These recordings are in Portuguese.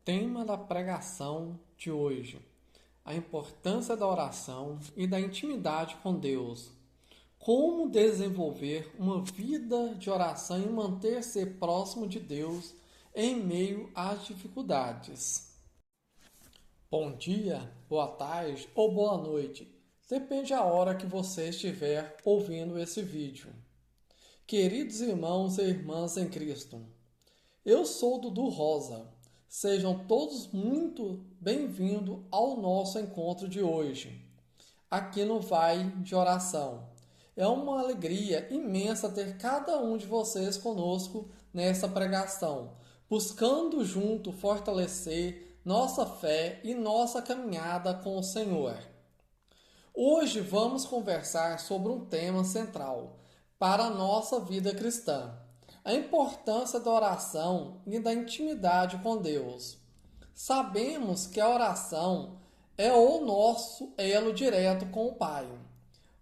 Tema da pregação de hoje: a importância da oração e da intimidade com Deus. Como desenvolver uma vida de oração e manter-se próximo de Deus em meio às dificuldades. Bom dia, boa tarde ou boa noite. Depende da hora que você estiver ouvindo esse vídeo. Queridos irmãos e irmãs em Cristo, eu sou Dudu Rosa. Sejam todos muito bem-vindos ao nosso encontro de hoje, aqui no Vai de Oração. É uma alegria imensa ter cada um de vocês conosco nessa pregação, buscando junto fortalecer nossa fé e nossa caminhada com o Senhor. Hoje vamos conversar sobre um tema central para a nossa vida cristã: a importância da oração e da intimidade com Deus. Sabemos que a oração é o nosso elo direto com o Pai,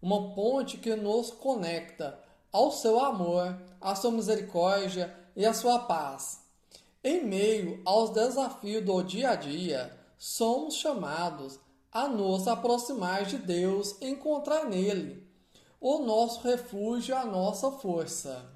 uma ponte que nos conecta ao seu amor, à sua misericórdia e à sua paz. Em meio aos desafios do dia a dia, somos chamados a nos aproximar de Deus e encontrar nele o nosso refúgio e a nossa força.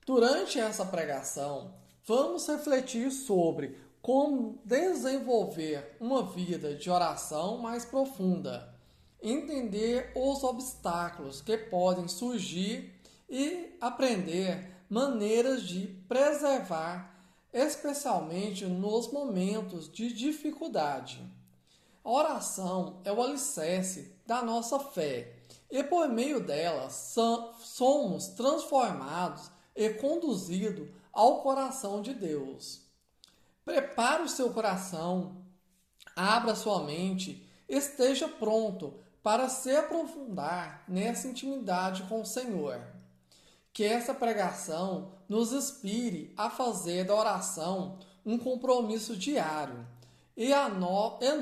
Durante essa pregação, vamos refletir sobre como desenvolver uma vida de oração mais profunda, entender os obstáculos que podem surgir e aprender maneiras de preservar, especialmente nos momentos de dificuldade. A oração é o alicerce da nossa fé e por meio dela somos transformados e conduzido ao coração de Deus. Prepare o seu coração, abra sua mente, esteja pronto para se aprofundar nessa intimidade com o Senhor. Que essa pregação nos inspire a fazer da oração um compromisso diário e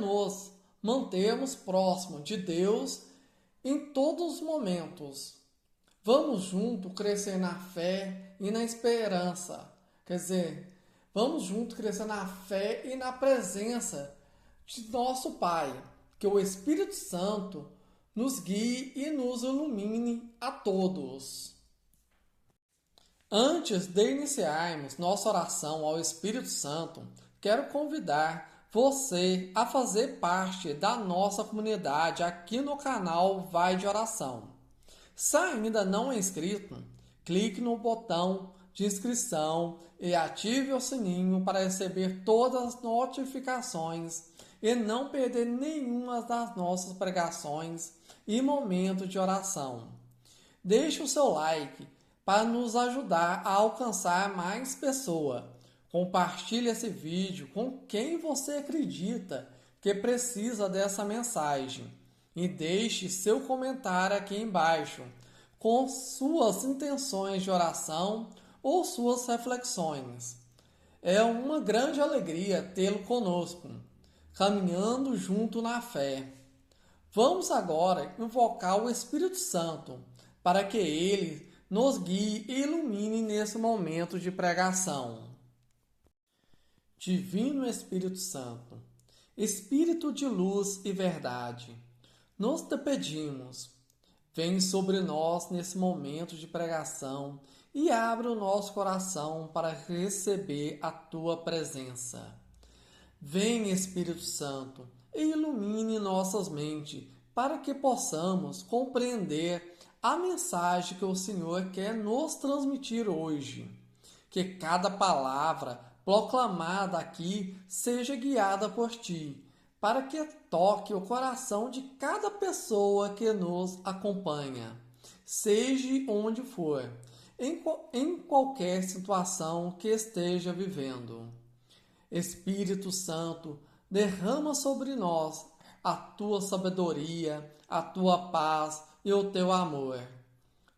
nos mantermos próximos de Deus em todos os momentos. Vamos juntos crescer na fé e na esperança. Vamos juntos crescer na fé e na presença de nosso Pai. Que o Espírito Santo nos guie e nos ilumine a todos. Antes de iniciarmos nossa oração ao Espírito Santo, quero convidar você a fazer parte da nossa comunidade aqui no canal Vai de Oração. Se ainda não é inscrito, clique no botão de inscrição e ative o sininho para receber todas as notificações e não perder nenhuma das nossas pregações e momentos de oração. Deixe o seu like para nos ajudar a alcançar mais pessoas. Compartilhe esse vídeo com quem você acredita que precisa dessa mensagem. E deixe seu comentário aqui embaixo com suas intenções de oração ou suas reflexões. É uma grande alegria tê-lo conosco, caminhando junto na fé. Vamos agora invocar o Espírito Santo para que ele nos guie e ilumine nesse momento de pregação. Divino Espírito Santo, Espírito de luz e verdade, nós te pedimos, vem sobre nós nesse momento de pregação e abre o nosso coração para receber a tua presença. Vem, Espírito Santo, e ilumine nossas mentes para que possamos compreender a mensagem que o Senhor quer nos transmitir hoje. Que cada palavra proclamada aqui seja guiada por ti, para que toque o coração de cada pessoa que nos acompanha, seja onde for, em qualquer situação que esteja vivendo. Espírito Santo, derrama sobre nós a tua sabedoria, a tua paz e o teu amor.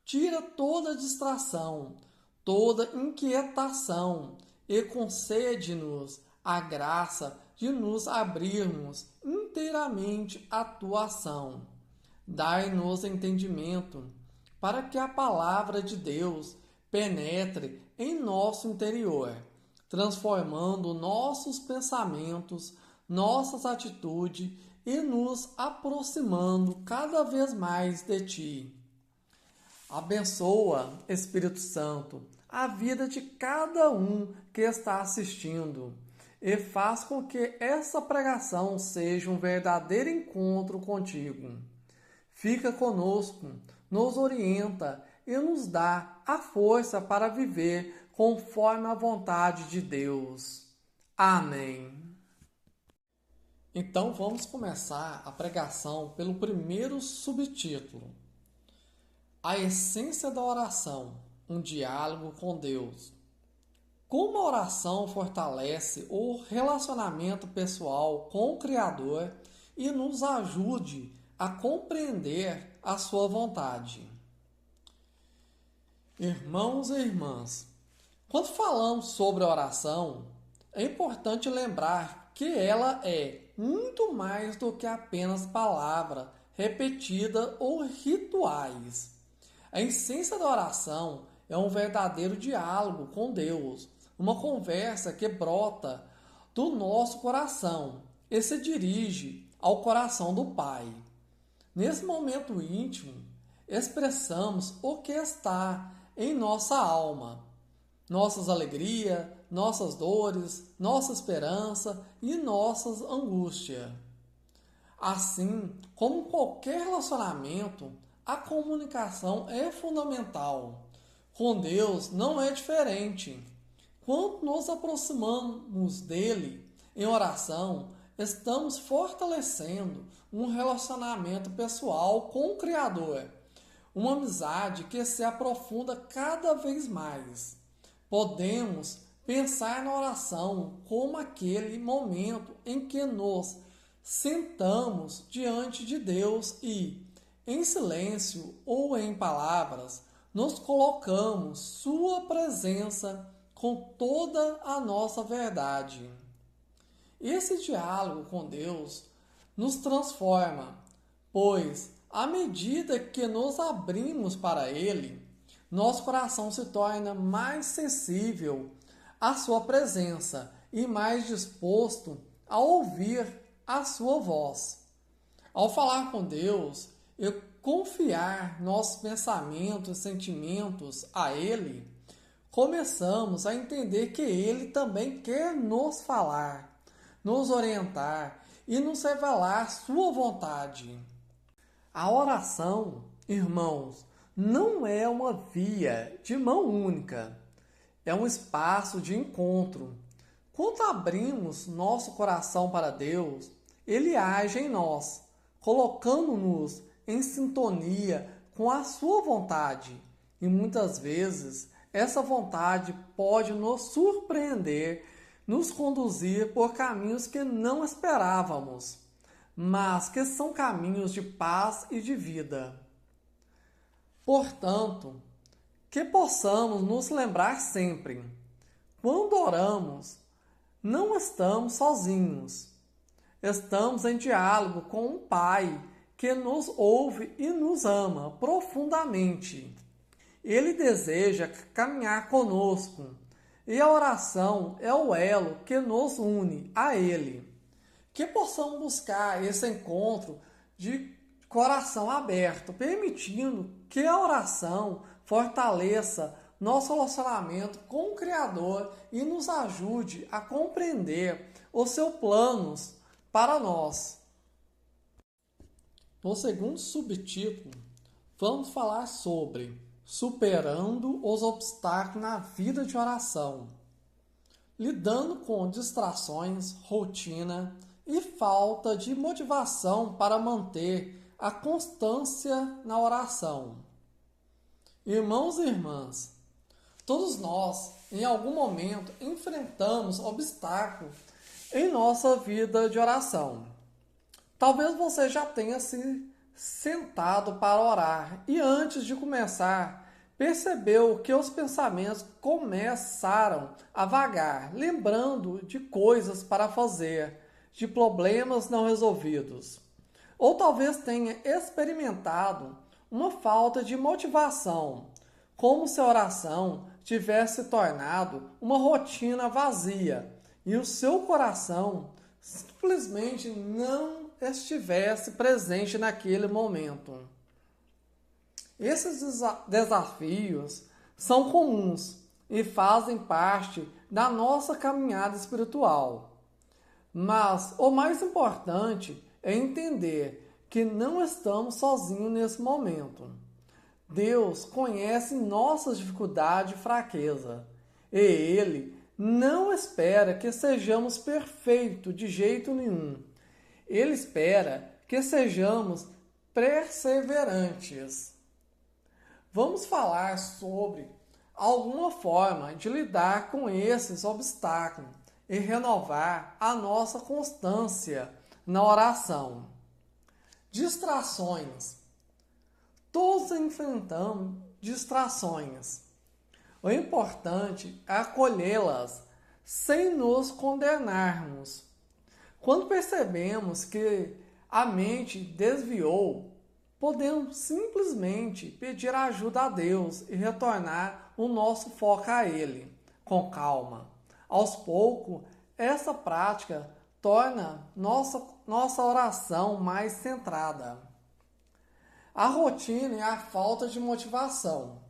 Tira toda distração, toda inquietação e concede-nos a graça de nos abrirmos inteiramente à tua ação. Dai-nos entendimento para que a palavra de Deus penetre em nosso interior, transformando nossos pensamentos, nossas atitudes e nos aproximando cada vez mais de Ti. Abençoa, Espírito Santo, a vida de cada um que está assistindo e faz com que essa pregação seja um verdadeiro encontro contigo. Fica conosco, nos orienta e nos dá a força para viver conforme a vontade de Deus. Amém. Então vamos começar a pregação pelo primeiro subtítulo: A essência da oração, um diálogo com Deus. Como a oração fortalece o relacionamento pessoal com o Criador e nos ajude a compreender a sua vontade. Irmãos e irmãs, quando falamos sobre a oração, é importante lembrar que ela é muito mais do que apenas palavra repetida ou rituais. A essência da oração é um verdadeiro diálogo com Deus, uma conversa que brota do nosso coração e se dirige ao coração do Pai. Nesse momento íntimo, expressamos o que está em nossa alma, nossas alegrias, nossas dores, nossa esperança e nossas angústias. Assim, como qualquer relacionamento, a comunicação é fundamental. Com Deus não é diferente. Quando nos aproximamos dele em oração, estamos fortalecendo um relacionamento pessoal com o Criador, uma amizade que se aprofunda cada vez mais. Podemos pensar na oração como aquele momento em que nos sentamos diante de Deus e, em silêncio ou em palavras, nos colocamos sua presença com toda a nossa verdade. Esse diálogo com Deus nos transforma, pois, à medida que nos abrimos para Ele, nosso coração se torna mais sensível à sua presença e mais disposto a ouvir a sua voz. Ao falar com Deus e confiar nossos pensamentos e sentimentos a Ele, começamos a entender que Ele também quer nos falar, nos orientar e nos revelar sua vontade. A oração, irmãos, não é uma via de mão única, é um espaço de encontro. Quando abrimos nosso coração para Deus, Ele age em nós, colocando-nos em sintonia com a sua vontade. E muitas vezes, essa vontade pode nos surpreender, nos conduzir por caminhos que não esperávamos, mas que são caminhos de paz e de vida. Portanto, que possamos nos lembrar sempre, quando oramos, não estamos sozinhos. Estamos em diálogo com um Pai que nos ouve e nos ama profundamente. Ele deseja caminhar conosco, e a oração é o elo que nos une a Ele. Que possamos buscar esse encontro de coração aberto, permitindo que a oração fortaleça nosso relacionamento com o Criador e nos ajude a compreender os seus planos para nós. No segundo subtítulo, vamos falar sobre superando os obstáculos na vida de oração, lidando com distrações, rotina e falta de motivação para manter a constância na oração. Irmãos e irmãs, todos nós, em algum momento, enfrentamos obstáculos em nossa vida de oração. Talvez você já tenha se sentado para orar e antes de começar, percebeu que os pensamentos começaram a vagar, lembrando de coisas para fazer, de problemas não resolvidos. Ou talvez tenha experimentado uma falta de motivação, como se a oração tivesse se tornado uma rotina vazia e o seu coração simplesmente não estivesse presente naquele momento. Esses desafios são comuns e fazem parte da nossa caminhada espiritual. Mas o mais importante é entender que não estamos sozinhos nesse momento. Deus conhece nossas dificuldades e fraqueza, e Ele não espera que sejamos perfeitos de jeito nenhum. Ele espera que sejamos perseverantes. Vamos falar sobre alguma forma de lidar com esses obstáculos e renovar a nossa constância na oração. Distrações. Todos enfrentamos distrações. O importante é acolhê-las sem nos condenarmos. Quando percebemos que a mente desviou, podemos simplesmente pedir ajuda a Deus e retornar o nosso foco a Ele, com calma. Aos poucos, essa prática torna nossa oração mais centrada. A rotina e a falta de motivação.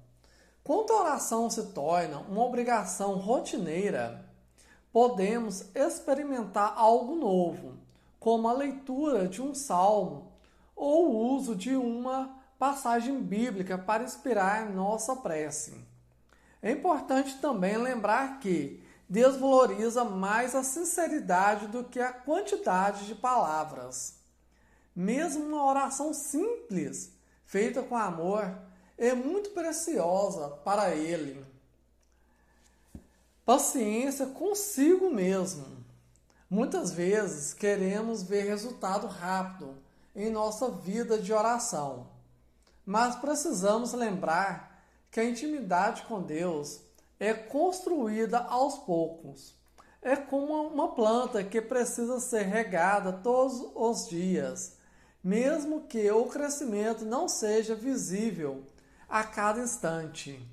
Quando a oração se torna uma obrigação rotineira, podemos experimentar algo novo, como a leitura de um salmo ou o uso de uma passagem bíblica para inspirar nossa prece. É importante também lembrar que Deus valoriza mais a sinceridade do que a quantidade de palavras. Mesmo uma oração simples, feita com amor, é muito preciosa para Ele. Paciência consigo mesmo. Muitas vezes queremos ver resultado rápido em nossa vida de oração, mas precisamos lembrar que a intimidade com Deus é construída aos poucos. É como uma planta que precisa ser regada todos os dias, mesmo que o crescimento não seja visível a cada instante.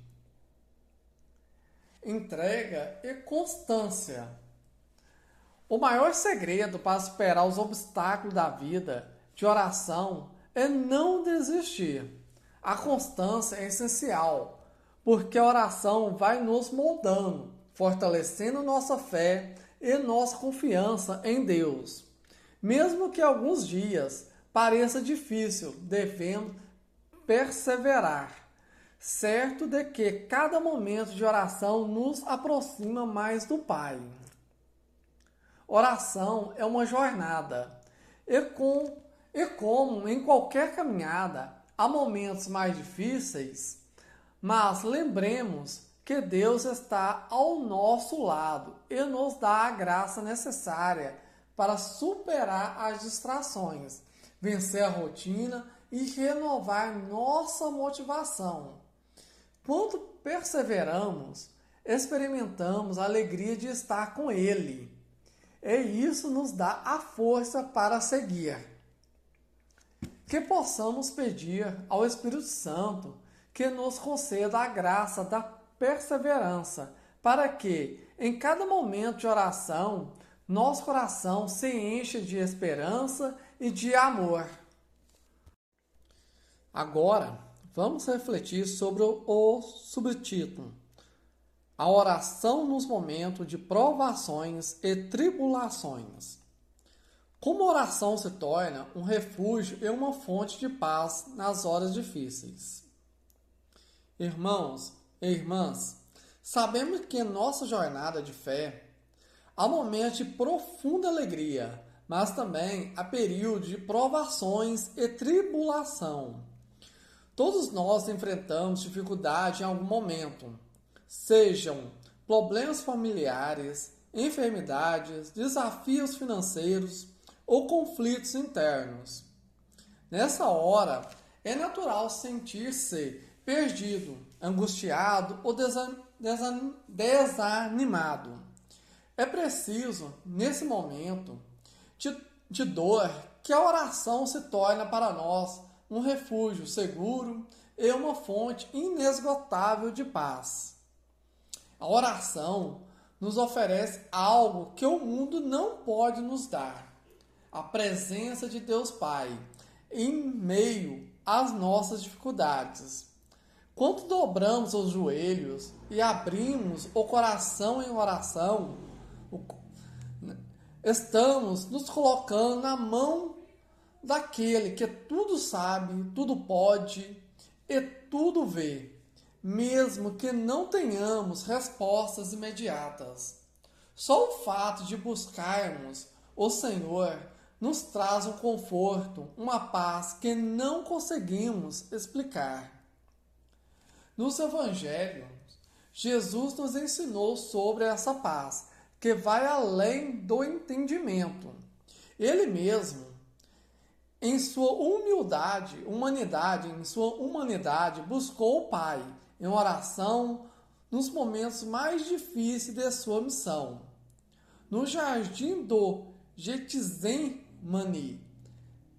Entrega e constância. O maior segredo para superar os obstáculos da vida de oração é não desistir. A constância é essencial, porque a oração vai nos moldando, fortalecendo nossa fé e nossa confiança em Deus. Mesmo que alguns dias pareça difícil, devemos perseverar, certo de que cada momento de oração nos aproxima mais do Pai. Oração é uma jornada, e como em qualquer caminhada, há momentos mais difíceis, mas lembremos que Deus está ao nosso lado e nos dá a graça necessária para superar as distrações, vencer a rotina e renovar nossa motivação. Quando perseveramos, experimentamos a alegria de estar com Ele. E isso nos dá a força para seguir. Que possamos pedir ao Espírito Santo que nos conceda a graça da perseverança, para que, em cada momento de oração, nosso coração se encha de esperança e de amor. Agora, vamos refletir sobre o subtítulo: a oração nos momentos de provações e tribulações. Como a oração se torna um refúgio e uma fonte de paz nas horas difíceis. Irmãos e irmãs, sabemos que em nossa jornada de fé há momentos de profunda alegria, mas também há períodos de provações e tribulação. Todos nós enfrentamos dificuldade em algum momento, sejam problemas familiares, enfermidades, desafios financeiros ou conflitos internos. Nessa hora, é natural sentir-se perdido, angustiado ou desanimado. É preciso, nesse momento de dor, que a oração se torne para nós um refúgio seguro é uma fonte inesgotável de paz. A oração nos oferece algo que o mundo não pode nos dar: a presença de Deus Pai em meio às nossas dificuldades. Quando dobramos os joelhos e abrimos o coração em oração, estamos nos colocando na mão daquele que tudo sabe, tudo pode e tudo vê, mesmo que não tenhamos respostas imediatas. Só o fato de buscarmos o Senhor nos traz um conforto, uma paz que não conseguimos explicar. Nos Evangelhos, Jesus nos ensinou sobre essa paz, que vai além do entendimento. Ele mesmo, em sua humanidade, buscou o Pai em oração nos momentos mais difíceis de sua missão. No jardim do Getsemane,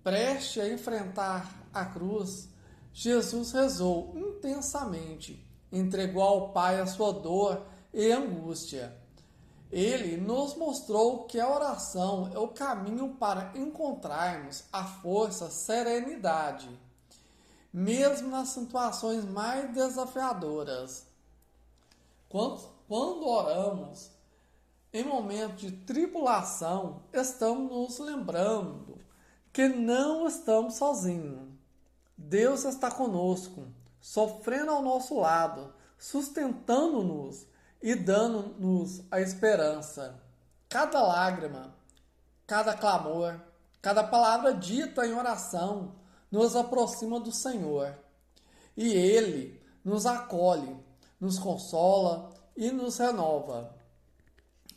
prestes a enfrentar a cruz, Jesus rezou intensamente, entregou ao Pai a sua dor e angústia. Ele nos mostrou que a oração é o caminho para encontrarmos a força, serenidade, mesmo nas situações mais desafiadoras. Quando oramos em momentos de tribulação, estamos nos lembrando que não estamos sozinhos. Deus está conosco, sofrendo ao nosso lado, sustentando-nos e dando-nos a esperança. Cada lágrima, cada clamor, cada palavra dita em oração nos aproxima do Senhor. E Ele nos acolhe, nos consola e nos renova.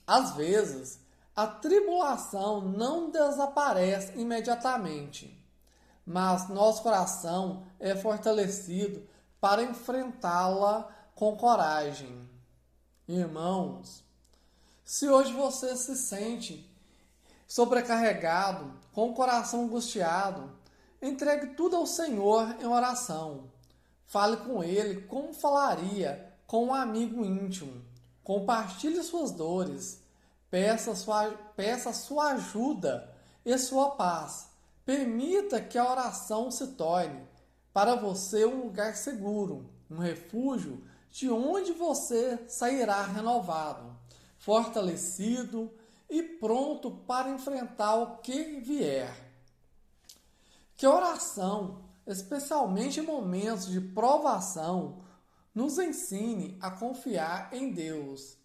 Às vezes, a tribulação não desaparece imediatamente, mas nosso coração é fortalecido para enfrentá-la com coragem. Irmãos, se hoje você se sente sobrecarregado, com o coração angustiado, entregue tudo ao Senhor em oração. Fale com Ele como falaria com um amigo íntimo. Compartilhe suas dores. Peça sua ajuda e sua paz. Permita que a oração se torne para você um lugar seguro, um refúgio de onde você sairá renovado, fortalecido e pronto para enfrentar o que vier. Que a oração, especialmente em momentos de provação, nos ensine a confiar em Deus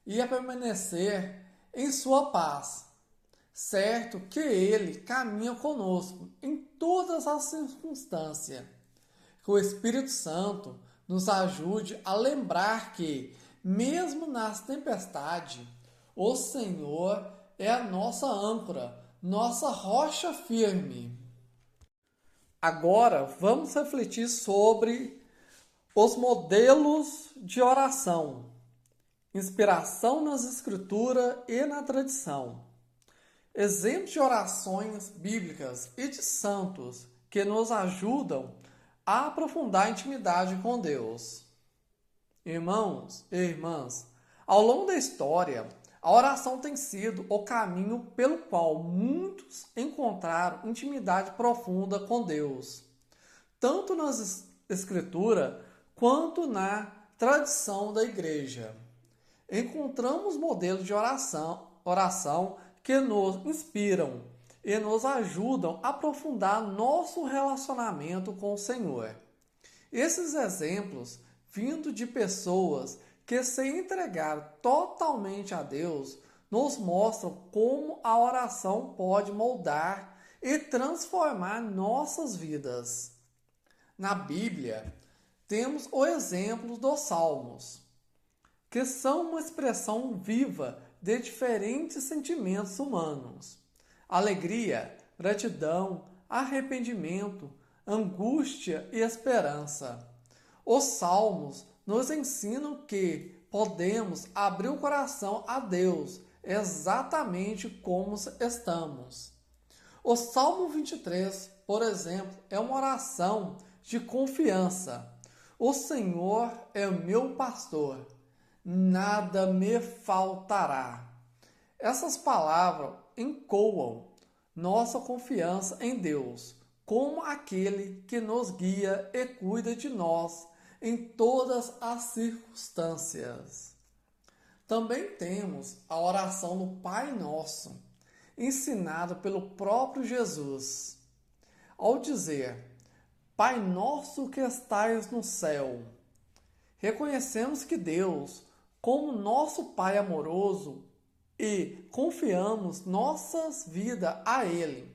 e a permanecer em sua paz, certo que Ele caminha conosco em todas as circunstâncias. Que o Espírito Santo nos ajude a lembrar que, mesmo nas tempestades, o Senhor é a nossa âncora, nossa rocha firme. Agora vamos refletir sobre os modelos de oração, inspiração nas Escrituras e na tradição. Exemplos de orações bíblicas e de santos que nos ajudam a aprofundar a intimidade com Deus. Irmãos e irmãs, ao longo da história, a oração tem sido o caminho pelo qual muitos encontraram intimidade profunda com Deus, tanto nas Escrituras quanto na tradição da Igreja. Encontramos modelos de oração que nos inspiram e nos ajudam a aprofundar nosso relacionamento com o Senhor. Esses exemplos, vindo de pessoas que se entregaram totalmente a Deus, nos mostram como a oração pode moldar e transformar nossas vidas. Na Bíblia, temos o exemplo dos Salmos, que são uma expressão viva de diferentes sentimentos humanos: alegria, gratidão, arrependimento, angústia e esperança. Os Salmos nos ensinam que podemos abrir o coração a Deus exatamente como estamos. O Salmo 23, por exemplo, é uma oração de confiança. O Senhor é o meu pastor, nada me faltará. Essas palavras ecoam nossa confiança em Deus, como aquele que nos guia e cuida de nós em todas as circunstâncias. Também temos a oração do Pai Nosso, ensinada pelo próprio Jesus, ao dizer: Pai nosso que estais no céu. Reconhecemos que Deus, como nosso Pai amoroso, e confiamos nossas vidas a Ele.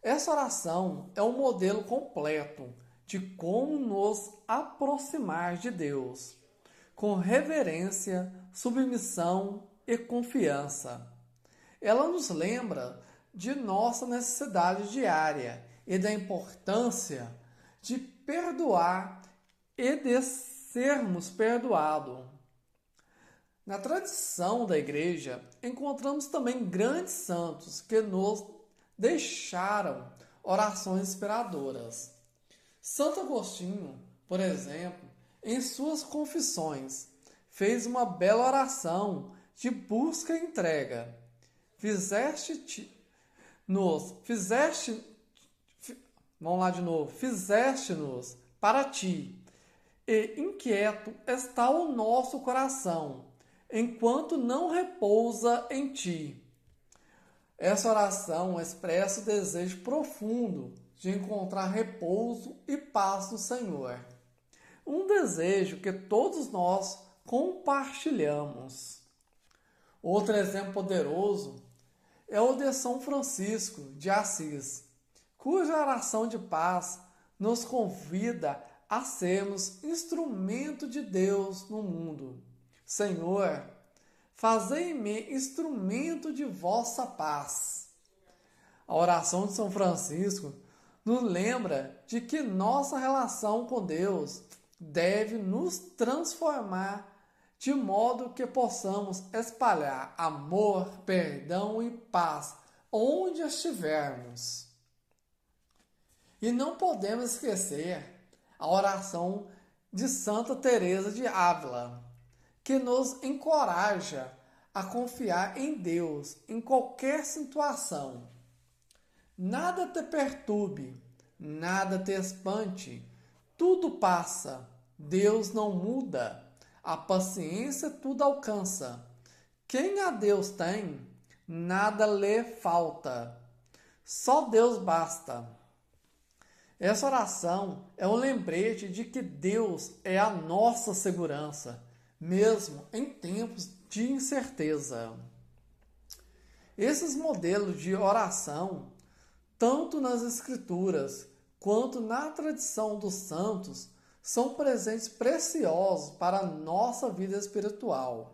Essa oração é um modelo completo de como nos aproximar de Deus, com reverência, submissão e confiança. Ela nos lembra de nossa necessidade diária e da importância de perdoar e de sermos perdoados. Na tradição da Igreja, encontramos também grandes santos que nos deixaram orações inspiradoras. Santo Agostinho, por exemplo, em suas confissões, fez uma bela oração de busca e entrega. Fizeste-nos para ti, e inquieto está o nosso coração, enquanto não repousa em ti. Essa oração expressa o desejo profundo de encontrar repouso e paz no Senhor. Um desejo que todos nós compartilhamos. Outro exemplo poderoso é o de São Francisco de Assis, cuja oração de paz nos convida a sermos instrumento de Deus no mundo. Senhor, fazei-me instrumento de vossa paz. A oração de São Francisco nos lembra de que nossa relação com Deus deve nos transformar de modo que possamos espalhar amor, perdão e paz onde estivermos. E não podemos esquecer a oração de Santa Teresa de Ávila, que nos encoraja a confiar em Deus em qualquer situação. Nada te perturbe, nada te espante, tudo passa, Deus não muda, a paciência tudo alcança. Quem a Deus tem, nada lhe falta, só Deus basta. Essa oração é um lembrete de que Deus é a nossa segurança, mesmo em tempos de incerteza. Esses modelos de oração, tanto nas Escrituras quanto na tradição dos santos, são presentes preciosos para a nossa vida espiritual.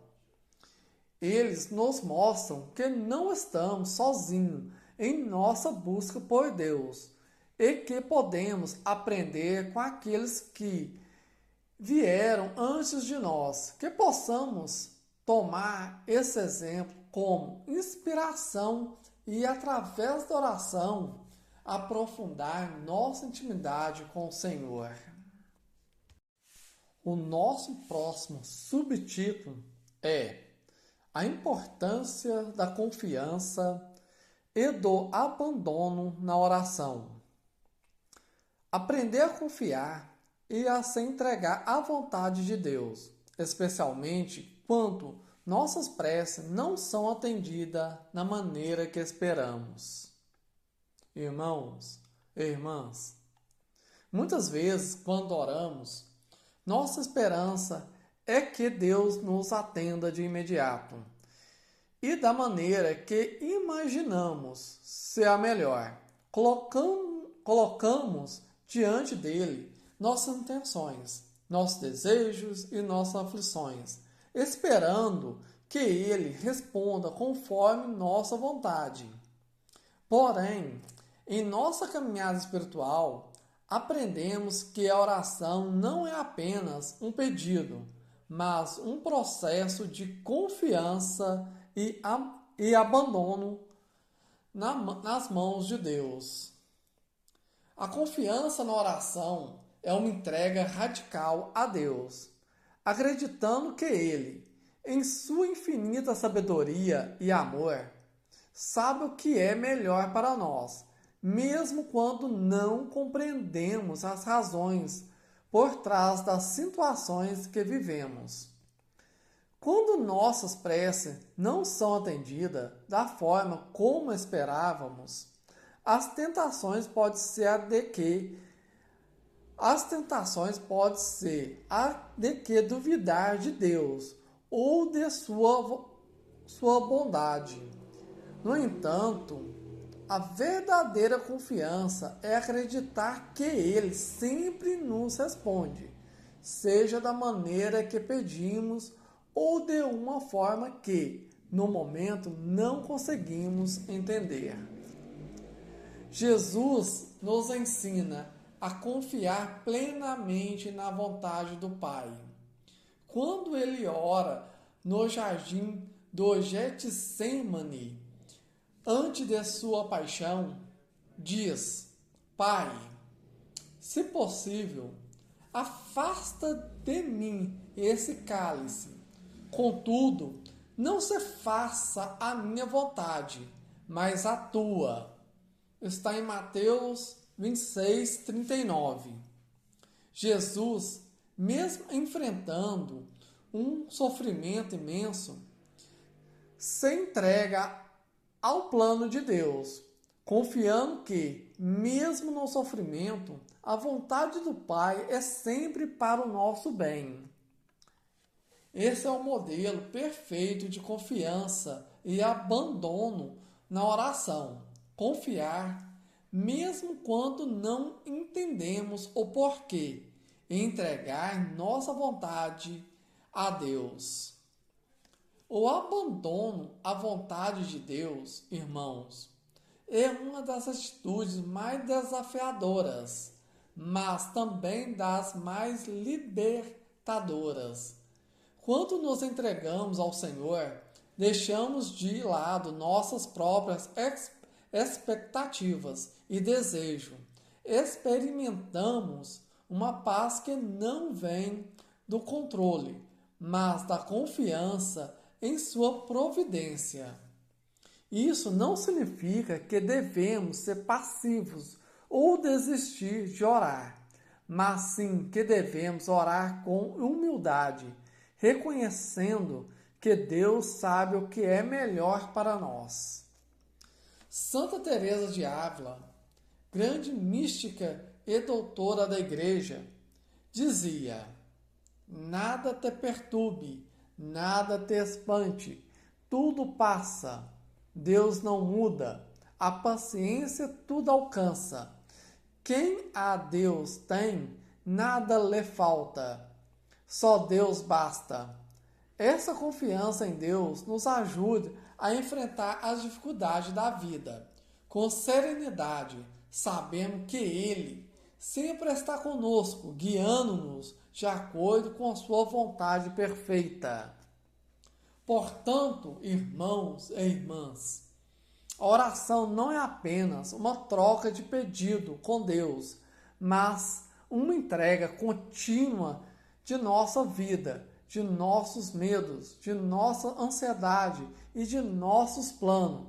Eles nos mostram que não estamos sozinhos em nossa busca por Deus e que podemos aprender com aqueles que vieram antes de nós, que possamos tomar esse exemplo como inspiração e, através da oração, aprofundar nossa intimidade com o Senhor. O nosso próximo subtítulo é a importância da confiança e do abandono na oração. Aprender a confiar e a se entregar à vontade de Deus, especialmente quando nossas preces não são atendidas na maneira que esperamos. Irmãos e irmãs, muitas vezes, quando oramos, nossa esperança é que Deus nos atenda de imediato e da maneira que imaginamos ser a melhor. Colocamos diante dele nossas intenções, nossos desejos e nossas aflições, esperando que ele responda conforme nossa vontade. Porém, em nossa caminhada espiritual, aprendemos que a oração não é apenas um pedido, mas um processo de confiança e abandono nas mãos de Deus. A confiança na oração é uma entrega radical a Deus, acreditando que Ele, em sua infinita sabedoria e amor, sabe o que é melhor para nós, mesmo quando não compreendemos as razões por trás das situações que vivemos. Quando nossas preces não são atendidas da forma como esperávamos, as tentações podem ser a de que duvidar de Deus ou de sua bondade. No entanto, a verdadeira confiança é acreditar que Ele sempre nos responde, seja da maneira que pedimos ou de uma forma que, no momento, não conseguimos entender. Jesus nos ensina a confiar plenamente na vontade do Pai. Quando ele ora no jardim do Getsemane, antes de sua paixão, diz: Pai, se possível, afasta de mim esse cálice. Contudo, não se faça a minha vontade, mas a tua. Está em Mateus 26:39. Jesus, mesmo enfrentando um sofrimento imenso, se entrega ao plano de Deus, confiando que, mesmo no sofrimento, a vontade do Pai é sempre para o nosso bem. Esse é o modelo perfeito de confiança e abandono na oração. Confiar, mesmo quando não entendemos o porquê, e entregar nossa vontade a Deus. O abandono à vontade de Deus, irmãos, é uma das atitudes mais desafiadoras, mas também das mais libertadoras. Quando nos entregamos ao Senhor, deixamos de lado nossas próprias expectativas e desejos. Experimentamos uma paz que não vem do controle, mas da confiança em sua providência. Isso não significa que devemos ser passivos ou desistir de orar, mas sim que devemos orar com humildade, reconhecendo que Deus sabe o que é melhor para nós. Santa Teresa de Ávila, grande mística e doutora da Igreja, dizia: nada te perturbe, nada te espante, tudo passa, Deus não muda, a paciência tudo alcança. Quem a Deus tem, nada lhe falta, só Deus basta. Essa confiança em Deus nos ajuda a enfrentar as dificuldades da vida com serenidade, sabendo que Ele sempre está conosco, guiando-nos de acordo com a sua vontade perfeita. Portanto, irmãos e irmãs, a oração não é apenas uma troca de pedido com Deus, mas uma entrega contínua de nossa vida, de nossos medos, de nossa ansiedade e de nossos planos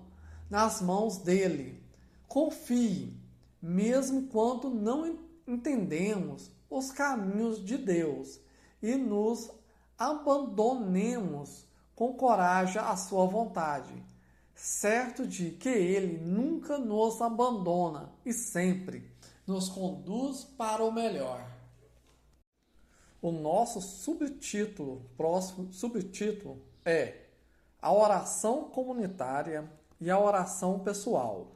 nas mãos dele. Confie, mesmo quando não entendemos os caminhos de Deus, e nos abandonemos com coragem à sua vontade, certo de que ele nunca nos abandona e sempre nos conduz para o melhor. O nosso próximo subtítulo é a oração comunitária e a oração pessoal.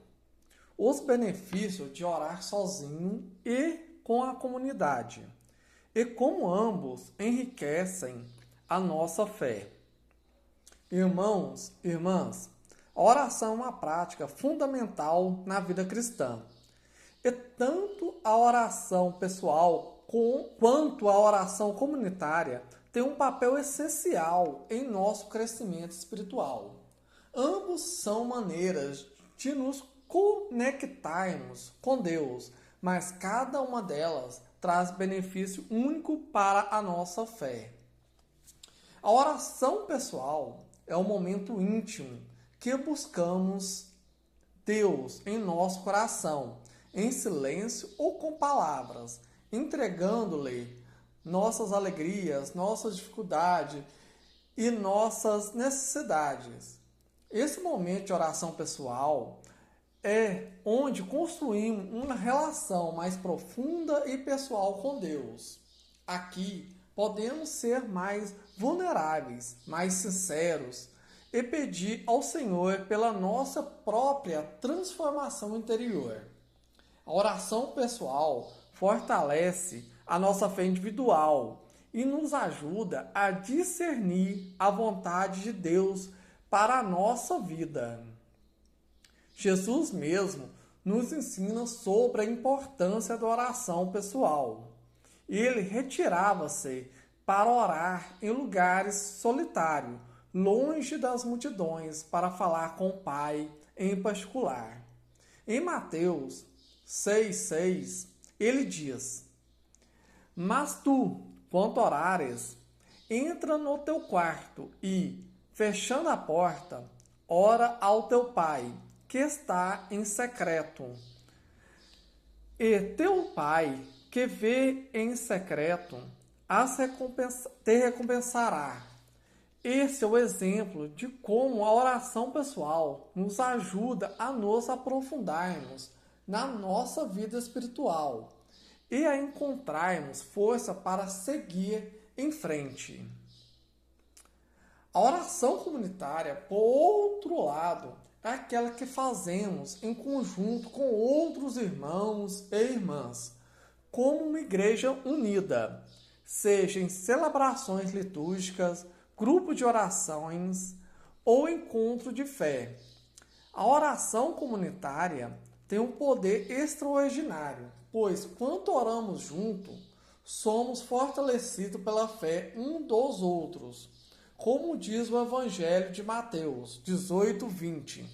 Os benefícios de orar sozinho e com a comunidade, e como ambos enriquecem a nossa fé. Irmãos, irmãs, a oração é uma prática fundamental na vida cristã. E tanto a oração pessoal quanto a oração comunitária tem um papel essencial em nosso crescimento espiritual. Ambos são maneiras de nos conectarmos com Deus, mas cada uma delas traz benefício único para a nossa fé. A oração pessoal é um momento íntimo que buscamos Deus em nosso coração, em silêncio ou com palavras, entregando-lhe nossas alegrias, nossas dificuldades e nossas necessidades. Esse momento de oração pessoal é onde construímos uma relação mais profunda e pessoal com Deus. Aqui podemos ser mais vulneráveis, mais sinceros e pedir ao Senhor pela nossa própria transformação interior. A oração pessoal fortalece a nossa fé individual e nos ajuda a discernir a vontade de Deus para a nossa vida. Jesus mesmo nos ensina sobre a importância da oração pessoal. Ele retirava-se para orar em lugares solitários, longe das multidões, para falar com o Pai em particular. Em Mateus 6,6, ele diz: Mas tu, quando orares, entra no teu quarto e, fechando a porta, ora ao teu Pai, que está em secreto. E teu Pai, que vê em secreto, te recompensará. Esse é o exemplo de como a oração pessoal nos ajuda a nos aprofundarmos na nossa vida espiritual e a encontrarmos força para seguir em frente. A oração comunitária, por outro lado, é aquela que fazemos em conjunto com outros irmãos e irmãs, como uma igreja unida, seja em celebrações litúrgicas, grupo de orações ou encontro de fé. A oração comunitária tem um poder extraordinário, pois quando oramos juntos, somos fortalecidos pela fé um dos outros, como diz o Evangelho de Mateus 18:20.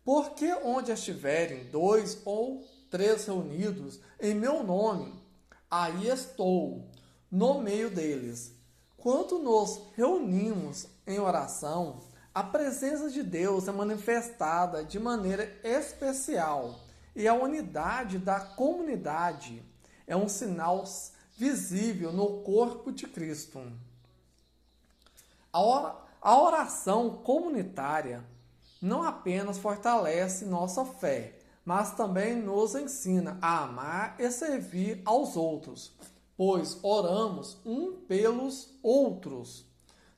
Porque onde estiverem 2 ou 3 reunidos em meu nome, aí estou, no meio deles. Quando nos reunimos em oração, a presença de Deus é manifestada de maneira especial e a unidade da comunidade é um sinal visível no corpo de Cristo. A oração comunitária não apenas fortalece nossa fé, mas também nos ensina a amar e servir aos outros, pois oramos um pelos outros,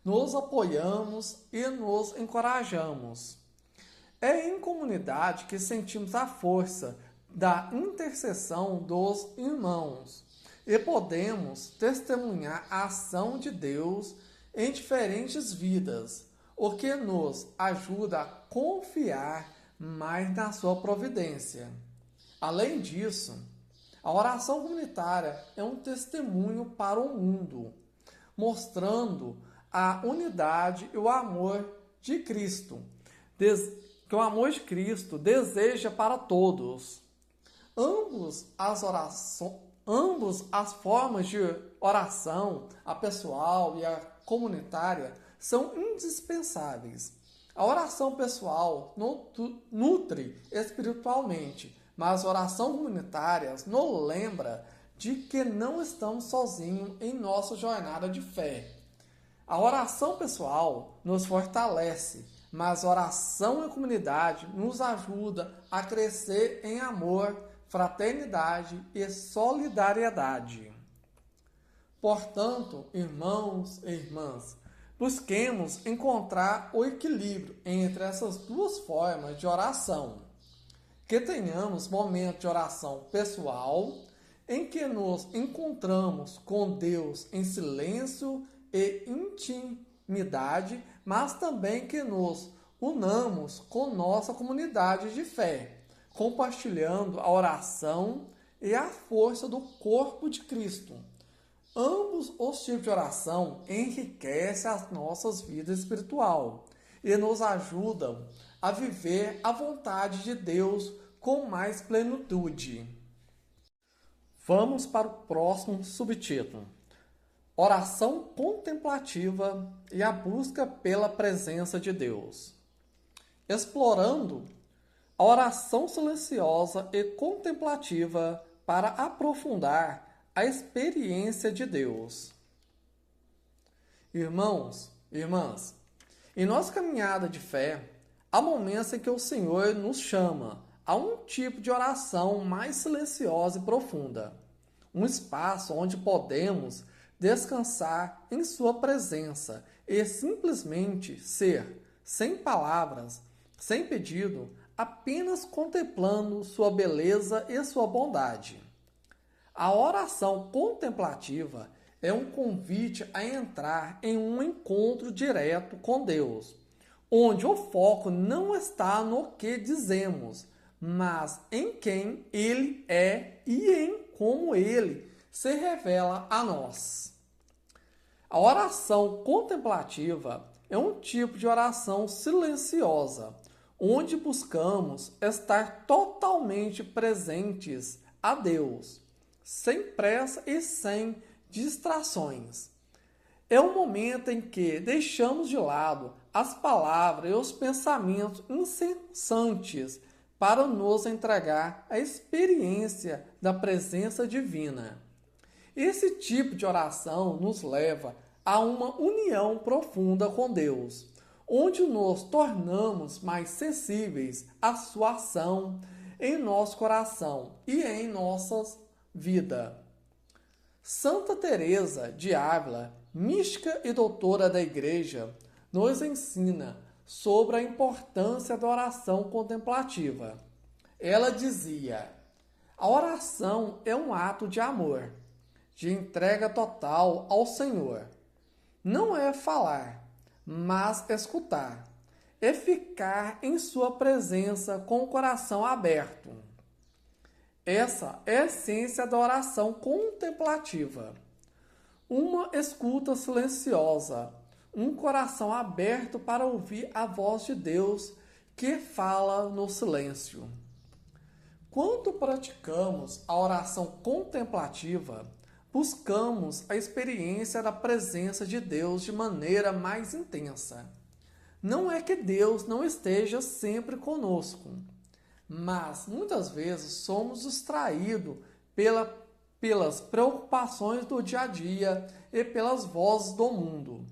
nos apoiamos e nos encorajamos. É em comunidade que sentimos a força da intercessão dos irmãos e podemos testemunhar a ação de Deus em diferentes vidas, o que nos ajuda a confiar mais na sua providência. Além disso, a oração comunitária é um testemunho para o mundo, mostrando a unidade e o amor de Cristo, que o amor de Cristo deseja para todos. Ambos as formas de oração, a pessoal e a comunitária, são indispensáveis. A oração pessoal nutre espiritualmente, mas a oração comunitária nos lembra de que não estamos sozinhos em nossa jornada de fé. A oração pessoal nos fortalece, mas a oração em comunidade nos ajuda a crescer em amor, fraternidade e solidariedade. Portanto, irmãos e irmãs, busquemos encontrar o equilíbrio entre essas duas formas de oração. Que tenhamos momentos de oração pessoal, em que nos encontramos com Deus em silêncio e intimidade, mas também que nos unamos com nossa comunidade de fé, compartilhando a oração e a força do corpo de Cristo. Ambos os tipos de oração enriquecem as nossas vidas espirituais e nos ajudam a viver a vontade de Deus com mais plenitude. Vamos para o próximo subtítulo: Oração contemplativa e a busca pela presença de Deus. Explorando a oração silenciosa e contemplativa para aprofundar a experiência de Deus. Irmãos, irmãs, em nossa caminhada de fé, há momentos em que o Senhor nos chama a um tipo de oração mais silenciosa e profunda. Um espaço onde podemos descansar em sua presença e simplesmente ser, sem palavras, sem pedido, apenas contemplando sua beleza e sua bondade. A oração contemplativa é um convite a entrar em um encontro direto com Deus, onde o foco não está no que dizemos, mas em quem Ele é e em como Ele se revela a nós. A oração contemplativa é um tipo de oração silenciosa, onde buscamos estar totalmente presentes a Deus, sem pressa e sem distrações. É um momento em que deixamos de lado as palavras e os pensamentos incessantes para nos entregar a experiência da presença divina. Esse tipo de oração nos leva a uma união profunda com Deus, onde nos tornamos mais sensíveis à sua ação em nosso coração e em nossa vida. Santa Teresa de Ávila, mística e doutora da Igreja, nos ensina sobre a importância da oração contemplativa. Ela dizia: a oração é um ato de amor, de entrega total ao Senhor. Não é falar, mas escutar. É ficar em sua presença com o coração aberto. Essa é a essência da oração contemplativa. Uma escuta silenciosa, um coração aberto para ouvir a voz de Deus que fala no silêncio. Quando praticamos a oração contemplativa, buscamos a experiência da presença de Deus de maneira mais intensa. Não é que Deus não esteja sempre conosco, mas muitas vezes somos distraídos pelas preocupações do dia a dia e pelas vozes do mundo.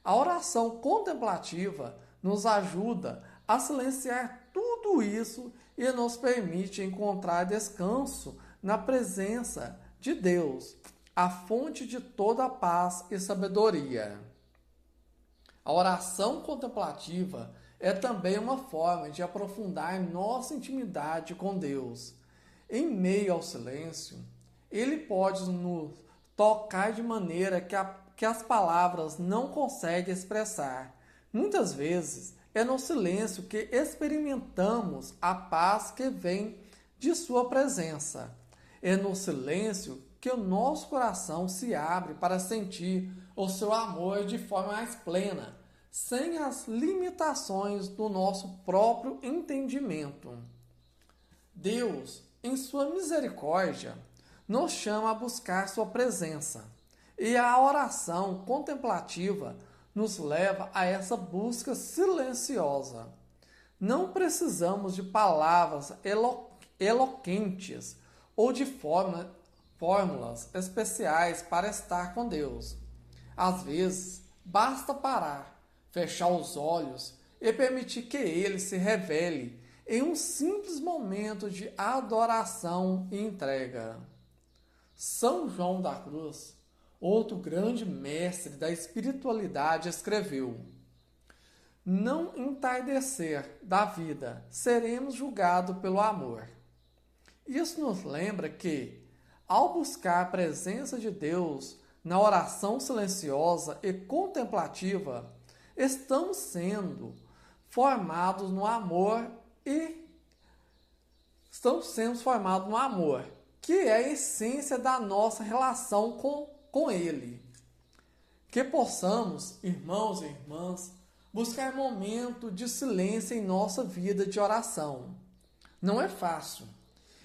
A oração contemplativa nos ajuda a silenciar tudo isso e nos permite encontrar descanso na presença de Deus, a fonte de toda a paz e sabedoria. A oração contemplativa é também uma forma de aprofundar nossa intimidade com Deus. Em meio ao silêncio, Ele pode nos tocar de maneira que as palavras não conseguem expressar. Muitas vezes é no silêncio que experimentamos a paz que vem de sua presença. É no silêncio que o nosso coração se abre para sentir o seu amor de forma mais plena, sem as limitações do nosso próprio entendimento. Deus, em sua misericórdia, nos chama a buscar sua presença, e a oração contemplativa nos leva a essa busca silenciosa. Não precisamos de palavras eloquentes ou de fórmulas especiais para estar com Deus. Às vezes, basta parar, fechar os olhos e permitir que Ele se revele em um simples momento de adoração e entrega. São João da Cruz, outro grande mestre da espiritualidade, escreveu: não entardecer da vida, seremos julgados pelo amor. Isso nos lembra que, ao buscar a presença de Deus na oração silenciosa e contemplativa, estamos sendo formados no amor que é a essência da nossa relação com Ele. Que possamos, irmãos e irmãs, buscar momento de silêncio em nossa vida de oração. Não é fácil.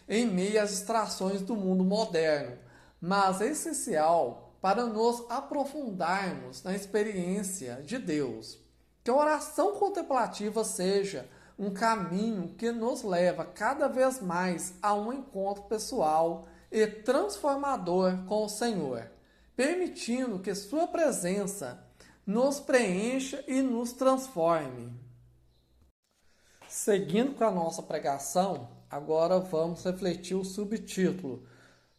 em meio às distrações do mundo moderno, mas é essencial para nos aprofundarmos na experiência de Deus. Que a oração contemplativa seja um caminho que nos leva cada vez mais a um encontro pessoal e transformador com o Senhor, permitindo que Sua presença nos preencha e nos transforme. Seguindo com a nossa pregação, agora vamos refletir o subtítulo: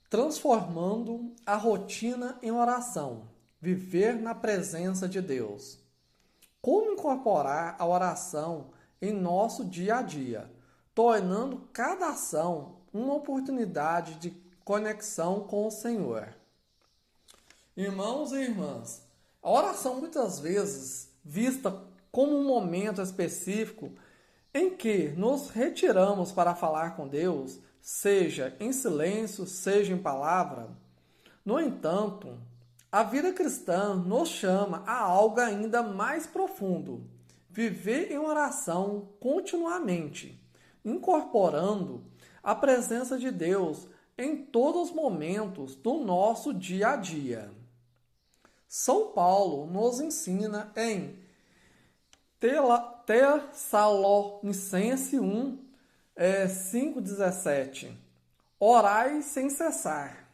Transformando a rotina em oração. Viver na presença de Deus. Como incorporar a oração em nosso dia a dia, tornando cada ação uma oportunidade de conexão com o Senhor. Irmãos e irmãs, a oração muitas vezes vista como um momento específico em que nos retiramos para falar com Deus, seja em silêncio, seja em palavra. No entanto, a vida cristã nos chama a algo ainda mais profundo: viver em oração continuamente, incorporando a presença de Deus em todos os momentos do nosso dia a dia. São Paulo nos ensina em Tessalonicenses 1, 5,17: Orai sem cessar.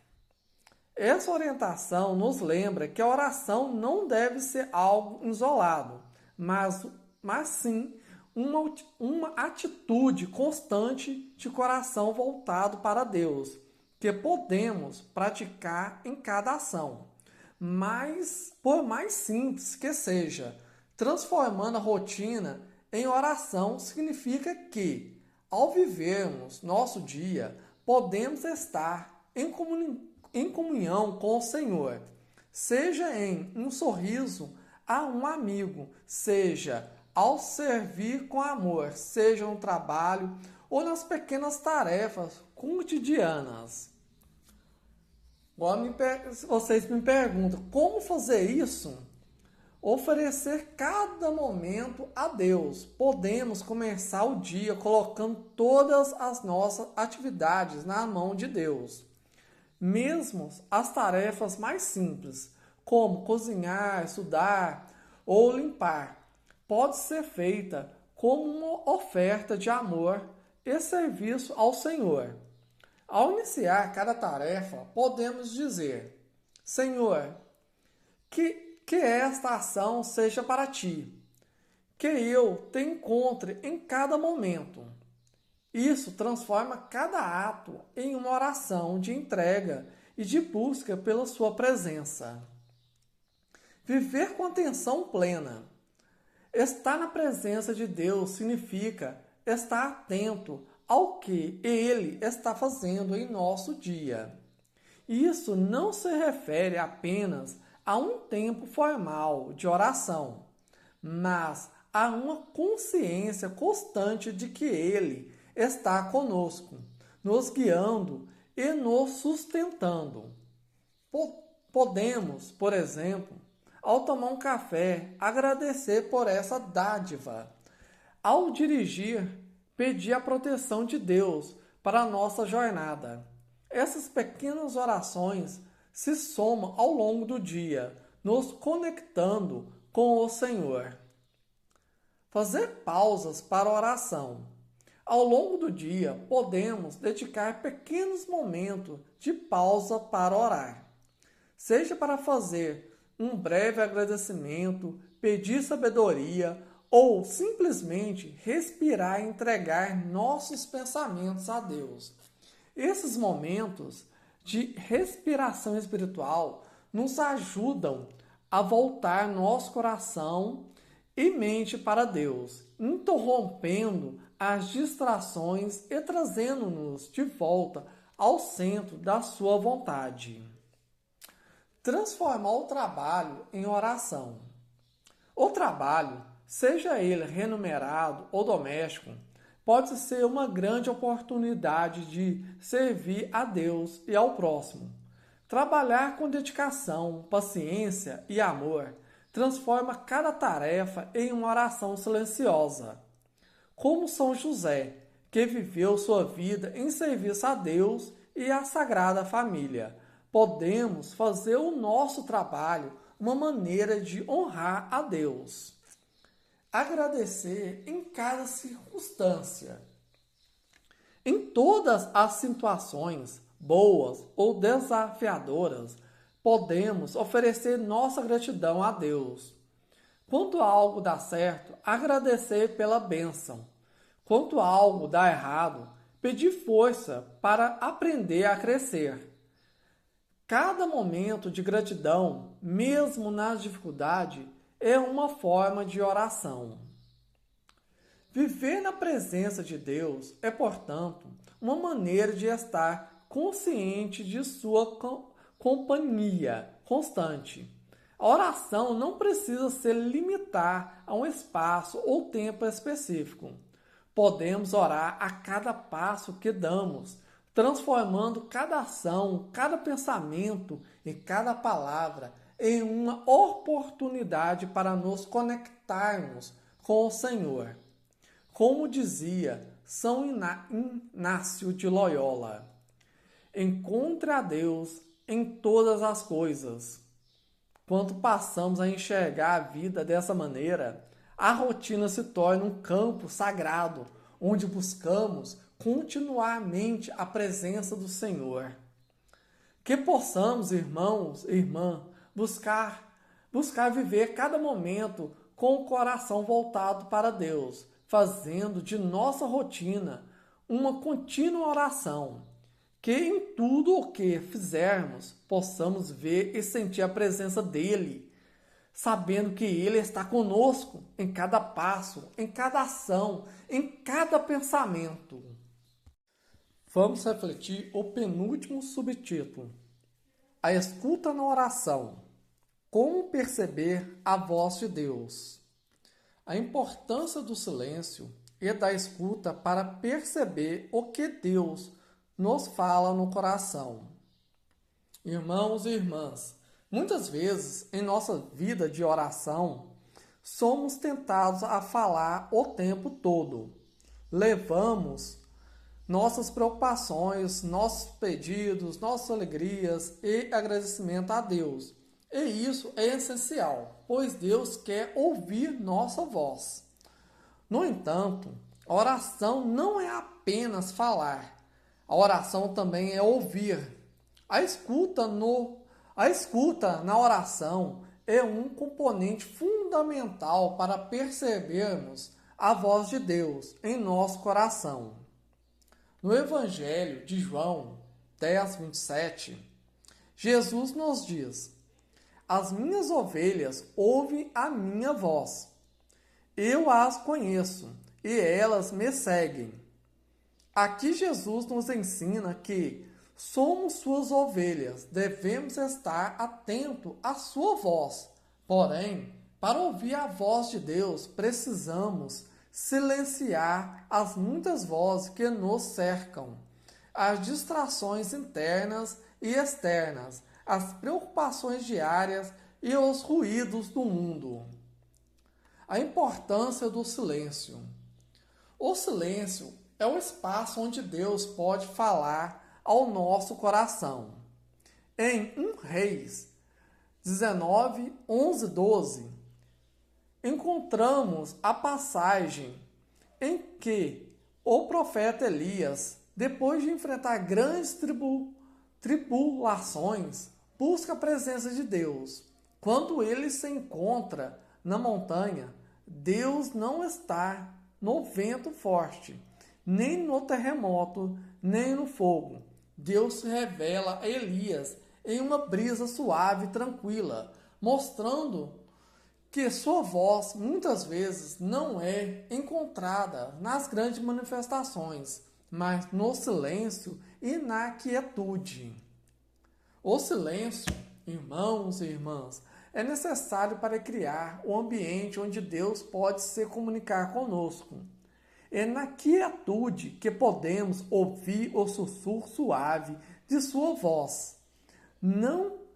Essa orientação nos lembra que a oração não deve ser algo isolado, mas sim uma atitude constante de coração voltado para Deus, que podemos praticar em cada ação. Mas, por mais simples que seja, transformando a rotina em oração significa que, ao vivermos nosso dia, podemos estar em comunhão com o Senhor, seja em um sorriso a um amigo, seja ao servir com amor, seja no trabalho ou nas pequenas tarefas cotidianas. Vocês me perguntam, como fazer isso? Oferecer cada momento a Deus. Podemos começar o dia colocando todas as nossas atividades na mão de Deus. Mesmo as tarefas mais simples, como cozinhar, estudar ou limpar, pode ser feita como uma oferta de amor e serviço ao Senhor. Ao iniciar cada tarefa, podemos dizer: Senhor, que esta ação seja para Ti, que eu te encontre em cada momento. Isso transforma cada ato em uma oração de entrega e de busca pela Sua presença. Viver com atenção plena. Estar na presença de Deus significa estar atento ao que Ele está fazendo em nosso dia. Isso não se refere apenas a um tempo formal de oração, mas a uma consciência constante de que Ele está conosco, nos guiando e nos sustentando. Podemos, por exemplo, ao tomar um café, agradecer por essa dádiva. Ao dirigir, pedir a proteção de Deus para a nossa jornada. Essas pequenas orações se somam ao longo do dia, nos conectando com o Senhor. Fazer pausas para a oração. Ao longo do dia, podemos dedicar pequenos momentos de pausa para orar. Seja para fazer um breve agradecimento, pedir sabedoria ou simplesmente respirar e entregar nossos pensamentos a Deus. Esses momentos de respiração espiritual nos ajudam a voltar nosso coração e mente para Deus, interrompendo as distrações e trazendo-nos de volta ao centro da sua vontade. Transformar o trabalho em oração. O trabalho, seja ele remunerado ou doméstico, pode ser uma grande oportunidade de servir a Deus e ao próximo. Trabalhar com dedicação, paciência e amor transforma cada tarefa em uma oração silenciosa. Como São José, que viveu sua vida em serviço a Deus e à Sagrada Família. Podemos fazer o nosso trabalho uma maneira de honrar a Deus. Agradecer em cada circunstância. Em todas as situações, boas ou desafiadoras, podemos oferecer nossa gratidão a Deus. Quando algo dá certo, agradecer pela bênção. Quando algo dá errado, pedir força para aprender a crescer. Cada momento de gratidão, mesmo nas dificuldades, é uma forma de oração. Viver na presença de Deus é, portanto, uma maneira de estar consciente de sua companhia constante. A oração não precisa se limitar a um espaço ou tempo específico. Podemos orar a cada passo que damos, transformando cada ação, cada pensamento e cada palavra em uma oportunidade para nos conectarmos com o Senhor. Como dizia São Inácio de Loyola, encontre a Deus em todas as coisas. Quando passamos a enxergar a vida dessa maneira, a rotina se torna um campo sagrado, onde buscamos continuamente a presença do Senhor. Que possamos, irmãos e irmãs, buscar viver cada momento com o coração voltado para Deus, fazendo de nossa rotina uma contínua oração. Que em tudo o que fizermos, possamos ver e sentir a presença dEle, sabendo que Ele está conosco em cada passo, em cada ação, em cada pensamento. Vamos refletir o penúltimo subtítulo. A escuta na oração. Como perceber a voz de Deus? A importância do silêncio e da escuta para perceber o que Deus nos fala no coração. Irmãos e irmãs, muitas vezes em nossa vida de oração, somos tentados a falar o tempo todo. Levamos nossas preocupações, nossos pedidos, nossas alegrias e agradecimento a Deus. E isso é essencial, pois Deus quer ouvir nossa voz. No entanto, a oração não é apenas falar. A oração também é ouvir. A escuta na oração é um componente fundamental para percebermos a voz de Deus em nosso coração. No Evangelho de João 10:27, Jesus nos diz: as minhas ovelhas ouvem a minha voz. Eu as conheço e elas me seguem. Aqui Jesus nos ensina que somos suas ovelhas, devemos estar atentos à sua voz. Porém, para ouvir a voz de Deus, precisamos silenciar as muitas vozes que nos cercam, as distrações internas e externas, as preocupações diárias e os ruídos do mundo. A importância do silêncio. O silêncio é o espaço onde Deus pode falar ao nosso coração. Em 1 Reis 19, 11, 12, encontramos a passagem em que o profeta Elias, depois de enfrentar grandes tribulações, busca a presença de Deus. Quando ele se encontra na montanha, Deus não está no vento forte, nem no terremoto, nem no fogo. Deus se revela a Elias em uma brisa suave e tranquila, mostrando que sua voz muitas vezes não é encontrada nas grandes manifestações, mas no silêncio e na quietude. O silêncio, irmãos e irmãs, é necessário para criar um ambiente onde Deus pode se comunicar conosco. É na quietude que podemos ouvir o sussurro suave de sua voz,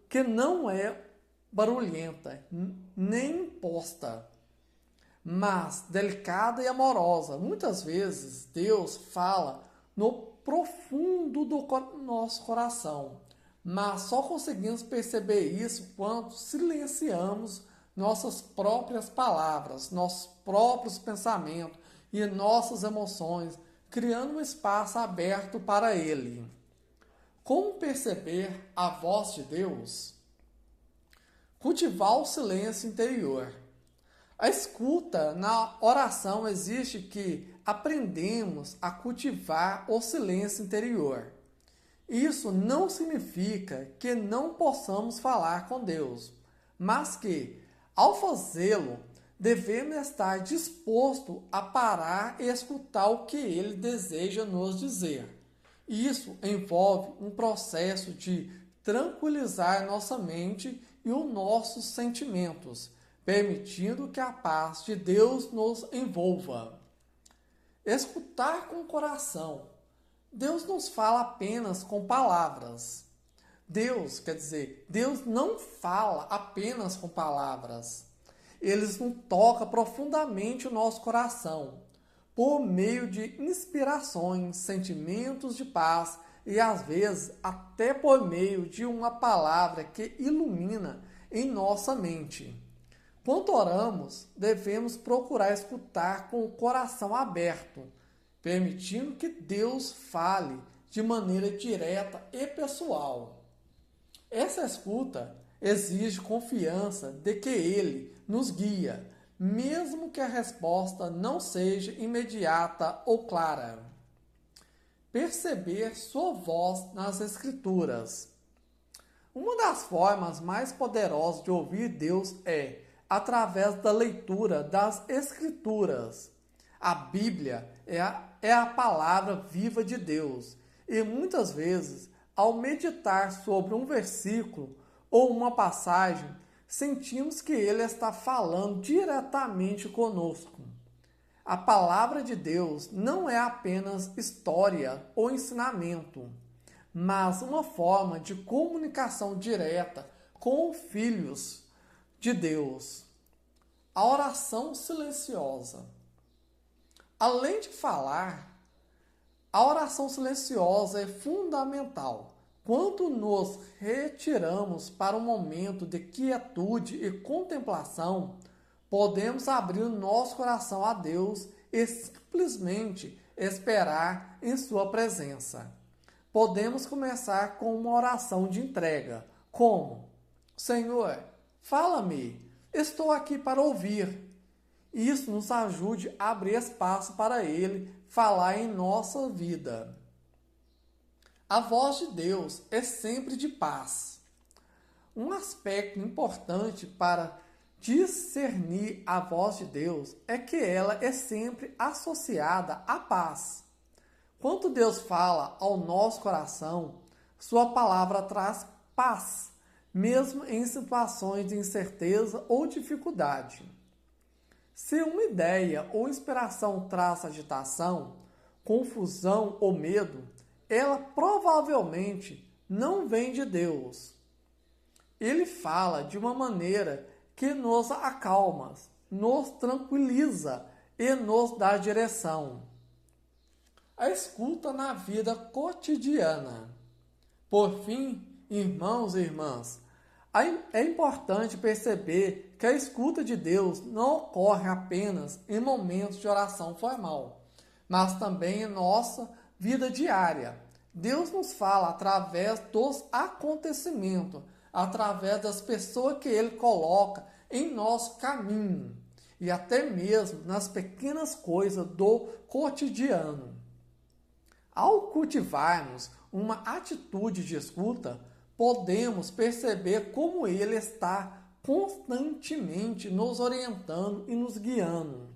que não é barulhenta, nem imposta, mas delicada e amorosa. Muitas vezes Deus fala no profundo do nosso coração, mas só conseguimos perceber isso quando silenciamos nossas próprias palavras, nossos próprios pensamentos e nossas emoções, criando um espaço aberto para Ele. Como perceber a voz de Deus? Cultivar o silêncio interior. A escuta na oração exige que aprendemos a cultivar o silêncio interior. Isso não significa que não possamos falar com Deus, mas que, ao fazê-lo, devemos estar disposto a parar e escutar o que Ele deseja nos dizer. Isso envolve um processo de tranquilizar nossa mente e os nossos sentimentos, permitindo que a paz de Deus nos envolva. Escutar com o coração. Deus nos fala apenas com palavras. Deus não fala apenas com palavras. Ele nos toca profundamente o nosso coração, por meio de inspirações, sentimentos de paz e às vezes até por meio de uma palavra que ilumina em nossa mente. Quando oramos, devemos procurar escutar com o coração aberto, permitindo que Deus fale de maneira direta e pessoal. Essa escuta exige confiança de que Ele nos guia, mesmo que a resposta não seja imediata ou clara. Perceber sua voz nas Escrituras. Uma das formas mais poderosas de ouvir Deus é através da leitura das Escrituras. A Bíblia é a palavra viva de Deus e muitas vezes, ao meditar sobre um versículo ou uma passagem, sentimos que Ele está falando diretamente conosco. A palavra de Deus não é apenas história ou ensinamento, mas uma forma de comunicação direta com os filhos de Deus. A oração silenciosa. Além de falar, a oração silenciosa é fundamental. Quando nos retiramos para um momento de quietude e contemplação, podemos abrir o nosso coração a Deus e simplesmente esperar em sua presença. Podemos começar com uma oração de entrega, como: Senhor, fala-me, estou aqui para ouvir. Isso nos ajude a abrir espaço para Ele falar em nossa vida. A voz de Deus é sempre de paz. Um aspecto importante para discernir a voz de Deus é que ela é sempre associada à paz. Quando Deus fala ao nosso coração, sua palavra traz paz, mesmo em situações de incerteza ou dificuldade. Se uma ideia ou inspiração traz agitação, confusão ou medo, ela provavelmente não vem de Deus. Ele fala de uma maneira que nos acalma, nos tranquiliza e nos dá direção. A escuta na vida cotidiana. Por fim, irmãos e irmãs, é importante perceber que a escuta de Deus não ocorre apenas em momentos de oração formal, mas também em nossa vida diária. Deus nos fala através dos acontecimentos, através das pessoas que Ele coloca em nosso caminho e até mesmo nas pequenas coisas do cotidiano. Ao cultivarmos uma atitude de escuta, podemos perceber como Ele está constantemente nos orientando e nos guiando.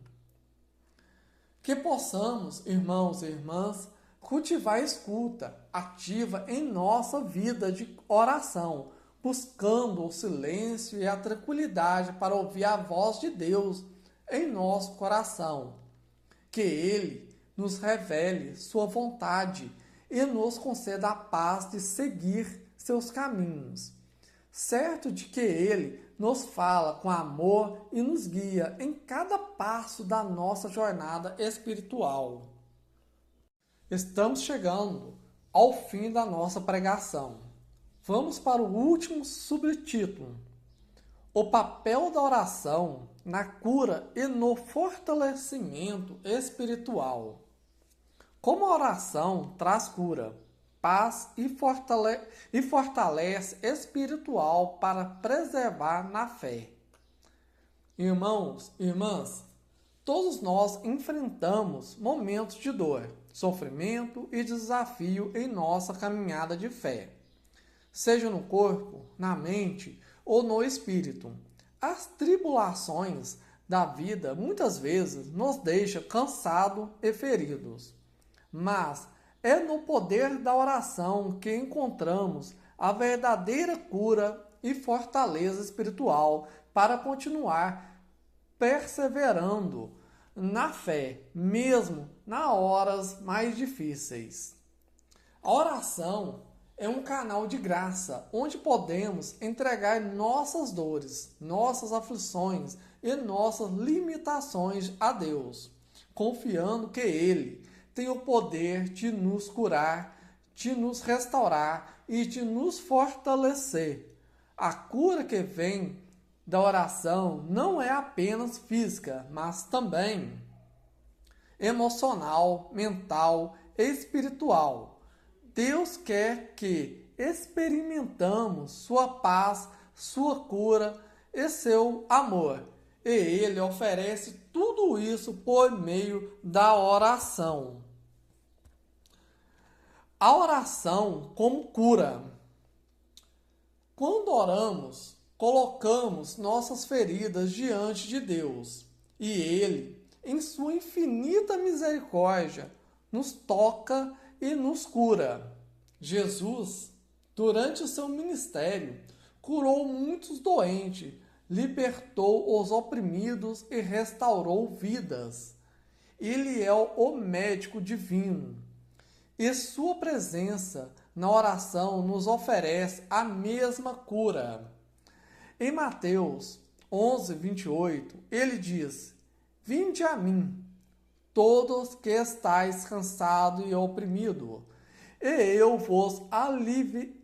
Que possamos, irmãos e irmãs, cultivar a escuta ativa em nossa vida de oração, buscando o silêncio e a tranquilidade para ouvir a voz de Deus em nosso coração. Que Ele nos revele sua vontade e nos conceda a paz de seguir seus caminhos, certo de que Ele nos fala com amor e nos guia em cada passo da nossa jornada espiritual. Estamos chegando ao fim da nossa pregação. Vamos para o último subtítulo: o papel da oração na cura e no fortalecimento espiritual. Como a oração traz cura, paz e fortalece espiritual para preservar na fé. Irmãos, irmãs, todos nós enfrentamos momentos de dor, sofrimento e desafio em nossa caminhada de fé, seja no corpo, na mente ou no espírito. As tribulações da vida muitas vezes nos deixam cansados e feridos, mas é no poder da oração que encontramos a verdadeira cura e fortaleza espiritual para continuar perseverando na fé, mesmo nas horas mais difíceis. A oração é um canal de graça onde podemos entregar nossas dores, nossas aflições e nossas limitações a Deus, confiando que Ele tem o poder de nos curar, de nos restaurar e de nos fortalecer. A cura que vem da oração não é apenas física, mas também emocional, mental e espiritual. Deus quer que experimentamos sua paz, sua cura e seu amor. E Ele oferece tudo isso por meio da oração. A oração como cura. Quando oramos, colocamos nossas feridas diante de Deus e Ele, em sua infinita misericórdia, nos toca e nos cura. Jesus, durante o seu ministério, curou muitos doentes, libertou os oprimidos e restaurou vidas. Ele é o médico divino. E sua presença na oração nos oferece a mesma cura. Em Mateus 11:28, ele diz: Vinde a mim, todos que estáis cansados e oprimidos, e eu vos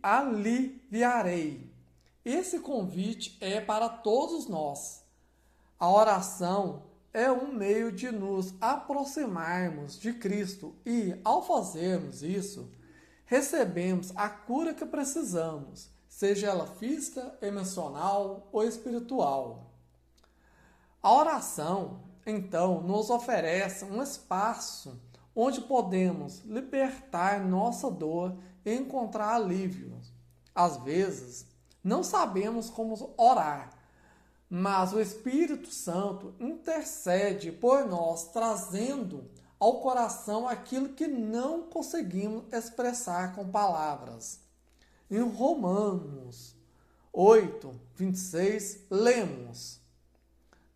aliviarei. Esse convite é para todos nós. A oração é um meio de nos aproximarmos de Cristo e, ao fazermos isso, recebemos a cura que precisamos, seja ela física, emocional ou espiritual. A oração, então, nos oferece um espaço onde podemos libertar nossa dor e encontrar alívio. Às vezes, não sabemos como orar, mas o Espírito Santo intercede por nós, trazendo ao coração aquilo que não conseguimos expressar com palavras. Em Romanos 8:26, lemos: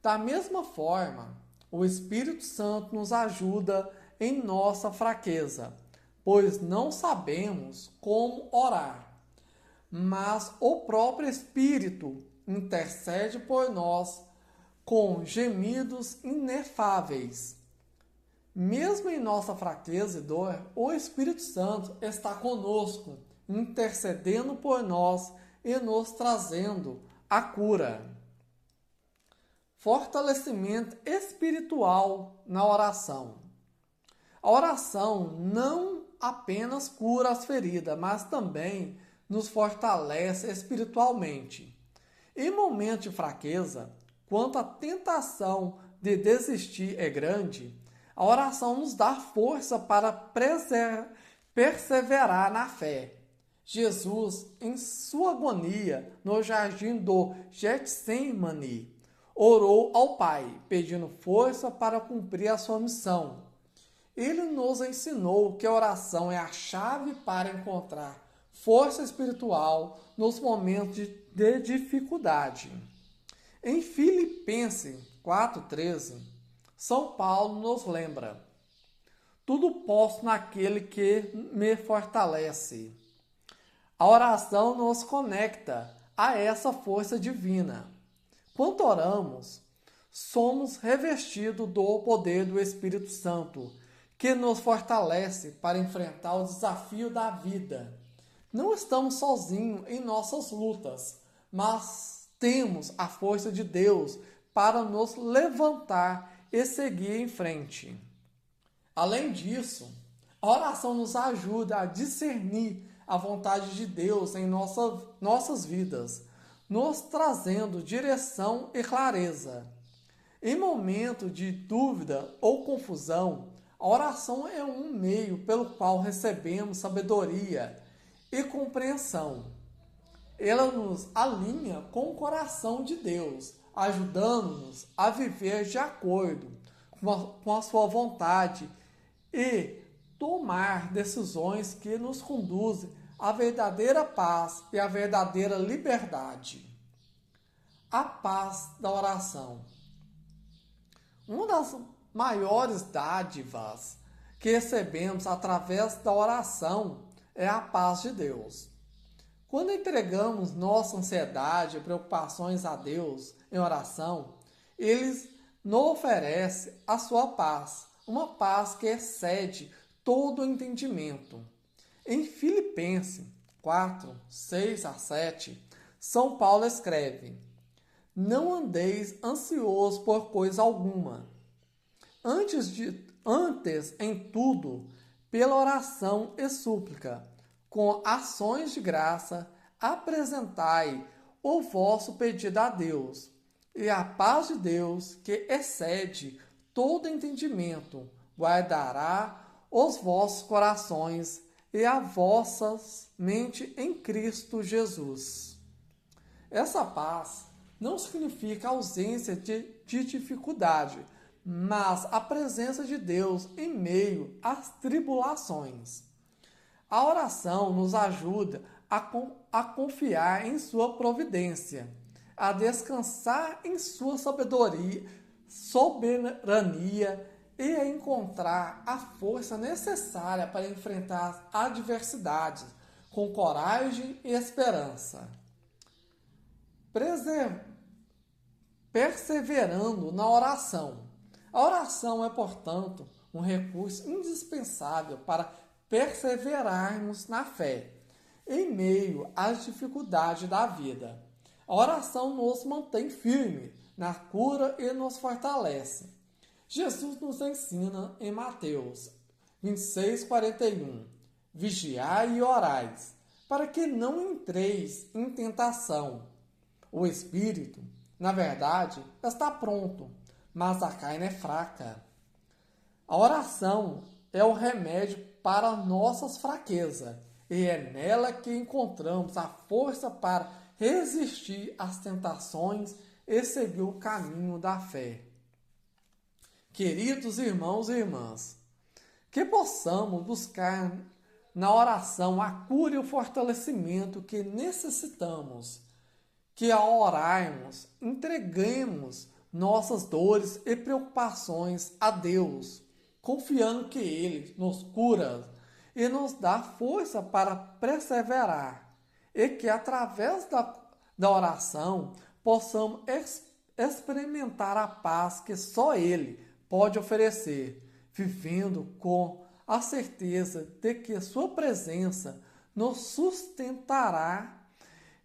Da mesma forma, o Espírito Santo nos ajuda em nossa fraqueza, pois não sabemos como orar. Mas o próprio Espírito intercede por nós com gemidos inefáveis. Mesmo em nossa fraqueza e dor, o Espírito Santo está conosco, intercedendo por nós e nos trazendo a cura. Fortalecimento espiritual na oração. A oração não apenas cura as feridas, mas também nos fortalece espiritualmente. Em momentos de fraqueza, quando a tentação de desistir é grande, a oração nos dá força para perseverar na fé. Jesus, em sua agonia no jardim do Getsemane, orou ao Pai, pedindo força para cumprir a sua missão. Ele nos ensinou que a oração é a chave para encontrar força espiritual nos momentos de dificuldade. Em Filipenses 4:13, São Paulo nos lembra: tudo posso naquele que me fortalece. A oração nos conecta a essa força divina. Quando oramos, somos revestidos do poder do Espírito Santo, que nos fortalece para enfrentar o desafio da vida. Não estamos sozinhos em nossas lutas, mas temos a força de Deus para nos levantar e seguir em frente. Além disso, a oração nos ajuda a discernir a vontade de Deus em nossas vidas, nos trazendo direção e clareza. Em momento de dúvida ou confusão, a oração é um meio pelo qual recebemos sabedoria e compreensão. Ela nos alinha com o coração de Deus, ajudando-nos a viver de acordo com a sua vontade e tomar decisões que nos conduzem à verdadeira paz e à verdadeira liberdade. A paz da oração. Uma das maiores dádivas que recebemos através da oração é a paz de Deus. Quando entregamos nossa ansiedade e preocupações a Deus em oração, Ele nos oferece a sua paz, uma paz que excede todo o entendimento. Em Filipenses 4, 6 a 7, São Paulo escreve: Não andeis ansiosos por coisa alguma. Antes, em tudo, pela oração e súplica, com ações de graça, apresentai o vosso pedido a Deus, e a paz de Deus, que excede todo entendimento, guardará os vossos corações e a vossa mente em Cristo Jesus. Essa paz não significa ausência de dificuldade, mas a presença de Deus em meio às tribulações. A oração nos ajuda a confiar em sua providência, a descansar em sua soberania e a encontrar a força necessária para enfrentar as adversidades com coragem e esperança. Perseverando na oração. A oração é, portanto, um recurso indispensável para perseverarmos na fé, em meio às dificuldades da vida. A oração nos mantém firme na cura e nos fortalece. Jesus nos ensina em Mateus 26:41: Vigiai e orais, para que não entreis em tentação. O espírito, na verdade, está pronto, mas a carne é fraca. A oração é o remédio para nossas fraquezas, e é nela que encontramos a força para resistir às tentações e seguir o caminho da fé. Queridos irmãos e irmãs, que possamos buscar na oração a cura e o fortalecimento que necessitamos, que ao orarmos entreguemos nossas dores e preocupações a Deus, confiando que Ele nos cura e nos dá força para perseverar, e que através da oração possamos experimentar a paz que só Ele pode oferecer, vivendo com a certeza de que Sua presença nos sustentará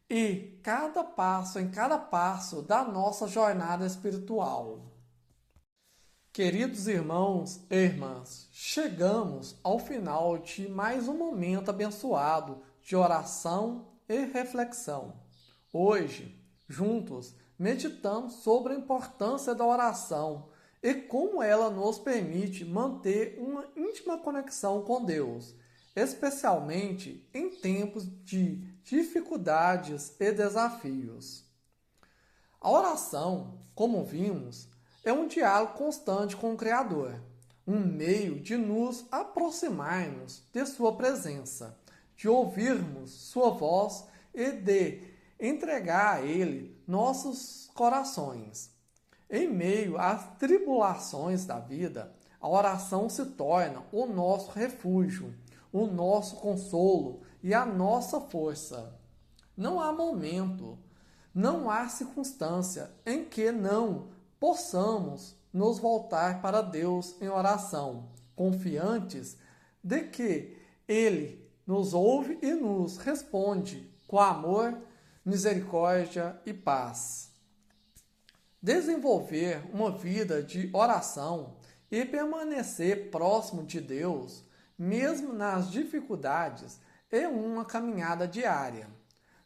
em cada passo da nossa jornada espiritual. Queridos irmãos e irmãs, chegamos ao final de mais um momento abençoado de oração e reflexão. Hoje, juntos, meditamos sobre a importância da oração e como ela nos permite manter uma íntima conexão com Deus, especialmente em tempos de dificuldades e desafios. A oração, como vimos, é um diálogo constante com o Criador, um meio de nos aproximarmos de Sua presença, de ouvirmos Sua voz e de entregar a Ele nossos corações. Em meio às tribulações da vida, a oração se torna o nosso refúgio, o nosso consolo e a nossa força. Não há momento Não há circunstância em que não possamos nos voltar para Deus em oração, confiantes de que Ele nos ouve e nos responde com amor, misericórdia e paz. Desenvolver uma vida de oração e permanecer próximo de Deus, mesmo nas dificuldades, é uma caminhada diária.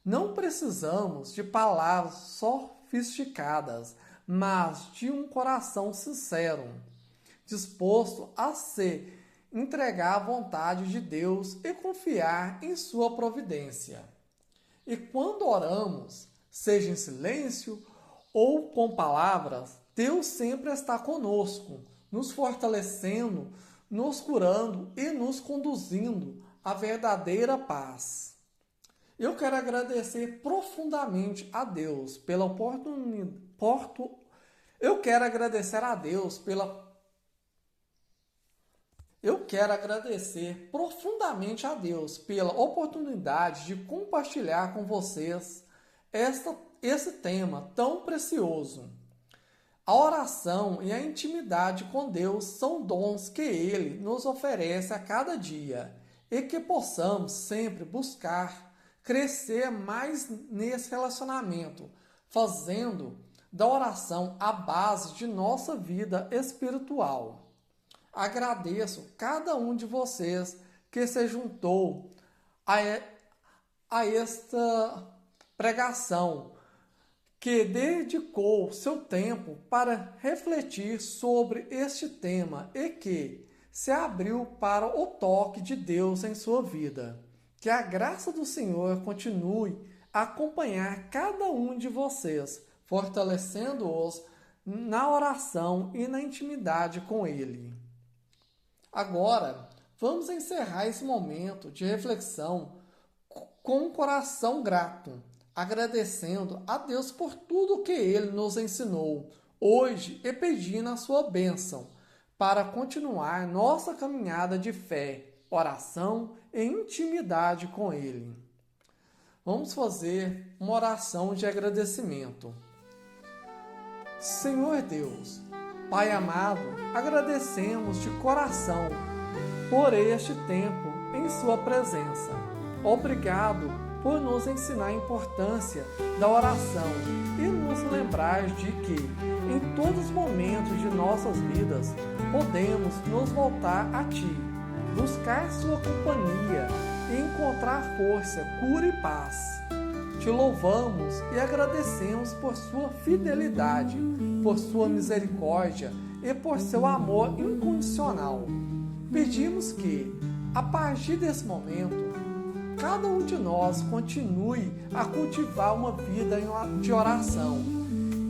Não precisamos de palavras sofisticadas, mas de um coração sincero, disposto a se entregar à vontade de Deus e confiar em sua providência. E quando oramos, seja em silêncio ou com palavras, Deus sempre está conosco, nos fortalecendo, nos curando e nos conduzindo à verdadeira paz. Eu quero agradecer profundamente a Deus pela oportunidade. Eu quero agradecer profundamente a Deus pela oportunidade de compartilhar com vocês esse tema tão precioso. A oração e a intimidade com Deus são dons que Ele nos oferece a cada dia e que possamos sempre buscar crescer mais nesse relacionamento, fazendo da oração a base de nossa vida espiritual. Agradeço cada um de vocês que se juntou a esta pregação, que dedicou seu tempo para refletir sobre este tema e que se abriu para o toque de Deus em sua vida. Que a graça do Senhor continue a acompanhar cada um de vocês, fortalecendo-os na oração e na intimidade com Ele. Agora, vamos encerrar esse momento de reflexão com um coração grato, agradecendo a Deus por tudo que Ele nos ensinou hoje e pedindo a sua bênção para continuar nossa caminhada de fé, oração e intimidade com Ele. Vamos fazer uma oração de agradecimento. Senhor Deus, Pai amado, agradecemos de coração por este tempo em Sua presença. Obrigado por nos ensinar a importância da oração e nos lembrar de que, em todos os momentos de nossas vidas, podemos nos voltar a Ti, buscar Sua companhia e encontrar força, cura e paz. Te louvamos e agradecemos por Sua fidelidade, por Sua misericórdia e por Seu amor incondicional. Pedimos que, a partir desse momento, cada um de nós continue a cultivar uma vida de oração,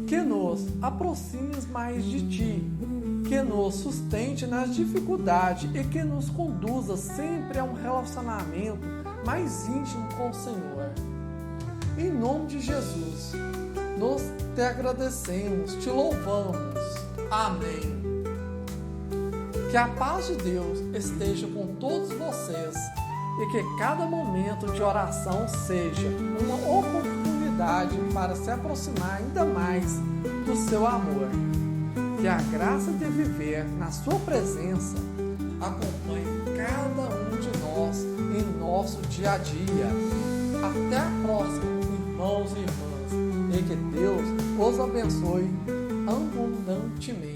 que nos aproxime mais de Ti, que nos sustente nas dificuldades e que nos conduza sempre a um relacionamento mais íntimo com o Senhor. Em nome de Jesus, nós te agradecemos, te louvamos. Amém. Que a paz de Deus esteja com todos vocês e que cada momento de oração seja uma oportunidade para se aproximar ainda mais do seu amor. Que a graça de viver na sua presença acompanhe cada um de nós em nosso dia a dia. Até a próxima, irmãos e irmãs, e que Deus os abençoe abundantemente.